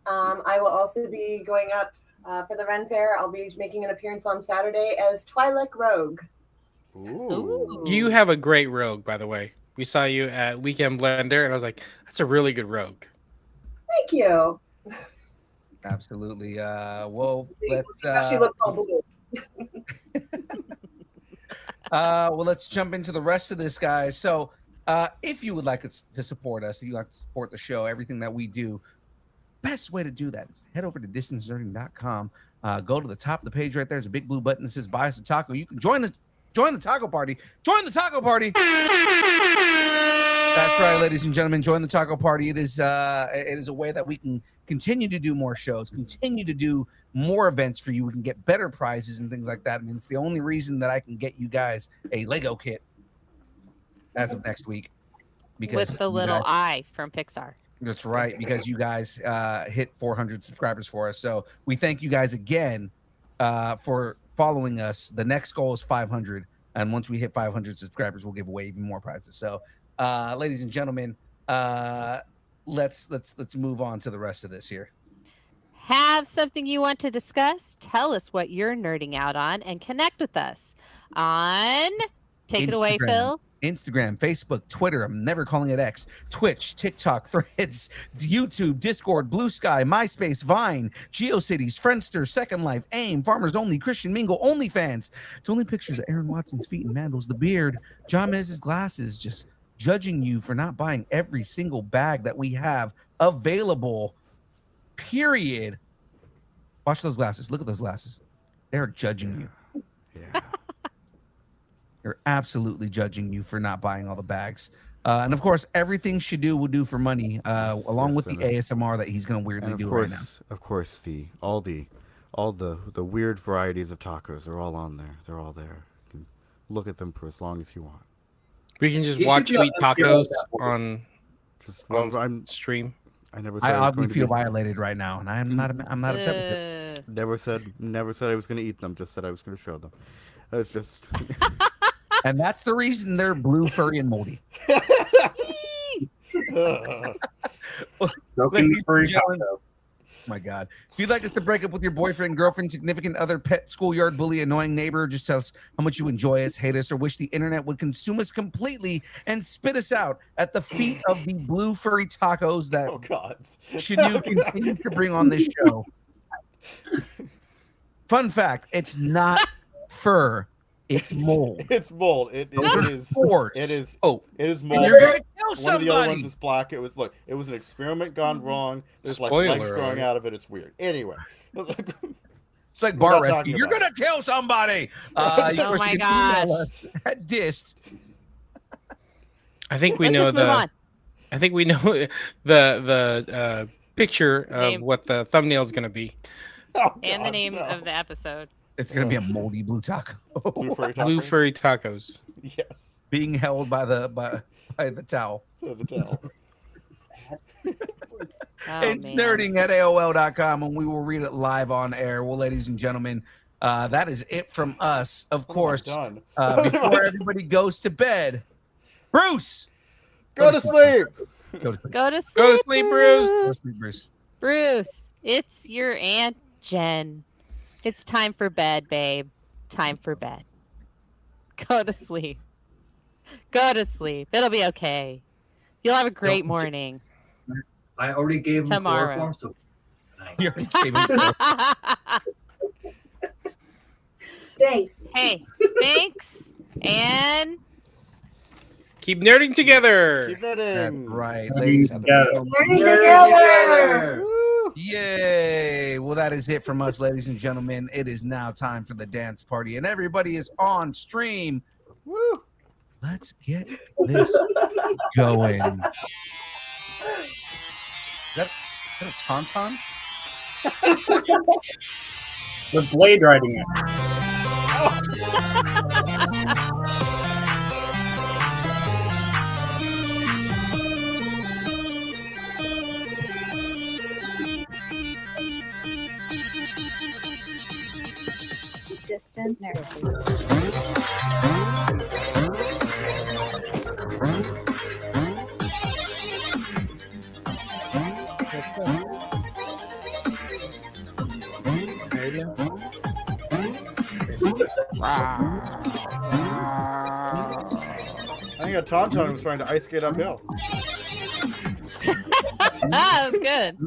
I will also be going up for the Ren Fair. I'll be making an appearance on Saturday as Twi'lek Rogue. Ooh. You have a great rogue, by the way. We saw you at Weekend Blender, and I was like, that's a really good rogue. Thank you. Absolutely. Well, let's She looks all blue. well, let's jump into the rest of this, guys. So, if you would like to support us, if you'd like to support the show, everything that we do, best way to do that is head over to distancenerding.com. Go to the top of the page right there. There's a big blue button that says buy us a taco. You can join the taco party. Join the taco party. That's right, ladies and gentlemen. Join the taco party. It is a way that we can continue to do more shows, continue to do more events for you. We can get better prizes and things like that. I mean, it's the only reason that I can get you guys a Lego kit as of next week. Because With the little eye from Pixar. That's right, because you guys hit 400 subscribers for us. So we thank you guys again for following us. The next goal is 500, and once we hit 500 subscribers, we'll give away even more prizes. So, ladies and gentlemen, let's move on to the rest of this here. Have something you want to discuss? Tell us what you're nerding out on and connect with us on. Take it away, Instagram. Phil. Instagram, Facebook, Twitter. I'm never calling it X. Twitch, TikTok, Threads, YouTube, Discord, Blue Sky, MySpace, Vine, GeoCities, Friendster, Second Life, AIM, Farmers Only, Christian Mingle, OnlyFans. It's only pictures of Aaron Watson's feet and Mandels, the beard, John Mez's glasses, just judging you for not buying every single bag that we have available. Period. Watch those glasses. Look at those glasses. They're judging you. Yeah. They're absolutely judging you for not buying all the bags. And of course, everything Shadu will do for money, along with the ASMR that he's going to weirdly do right now. Of course, all the weird varieties of tacos are all on there. They're all there. You can look at them for as long as you want. We can just You watch should you be eat able to tacos feel that on Just well, I'm stream. I never said I I was oddly going to feel be, violated right now, and I'm not upset with it. never said I was going to eat them. Just said I was going to show them. It's just And that's the reason they're blue, furry, and moldy. Ladies and gentlemen, oh my God. If you'd like us to break up with your boyfriend, girlfriend, significant other, pet, schoolyard bully, annoying neighbor, just tell us how much you enjoy us, hate us, or wish the internet would consume us completely and spit us out at the feet of the blue furry tacos that Oh God. Shadu continue to bring on this show. Fun fact, it's not fur, it's mold. It's mold. It is. Spores. It is. Oh, It is And mold. you're gonna kill One of the other ones somebody. is black. It was an experiment gone wrong. There's like Spoiler legs growing alert. out of it. It's weird. Anyway. It's like We're bar not rescue. talking You're about gonna kill somebody. Oh Of course, my you can email gosh. us at Teased. I think we Let's know just move the. on. I think we know the picture of Name. what the thumbnail is going to be. Oh, And the God, name no. of the episode. It's gonna be a moldy blue taco. Blue furry Blue tacos? furry tacos. Yes. Being held by the towel. So the towel. Oh, It's man. nerding at AOL.com, and we will read it live on air. Well, ladies and gentlemen, that is it from us. Of course, Done. before everybody goes to bed, Bruce, Go to sleep. go to sleep. Go to sleep. Go to sleep, Bruce. Go to sleep, Bruce. Bruce, it's your Aunt Jen. It's time for bed, babe. Time for bed. Go to sleep. Go to sleep. It'll be okay. You'll have a great morning. I already gave him Tomorrow. chloroform, so nice. You already gave him- Thanks. Hey, thanks. And Keep nerding together. Keep That's knitting. right, ladies and Together. gentlemen. Learning Together. together. Woo. Yay! Well, that is it from us, ladies and gentlemen. It is now time for the dance party, and everybody is on stream. Woo. Let's get this going. Is that a tauntaun? With blade riding it. Distance. I think a tauntaun was trying to ice skate uphill. that was good.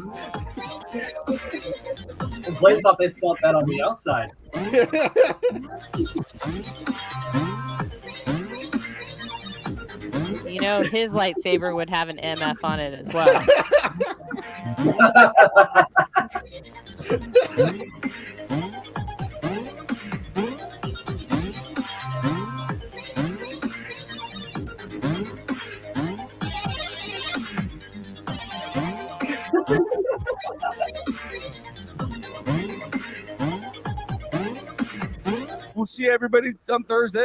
Blade thought they spelled that on the outside. You know, his lightsaber would have an MF on it as well. We'll see everybody on Thursday.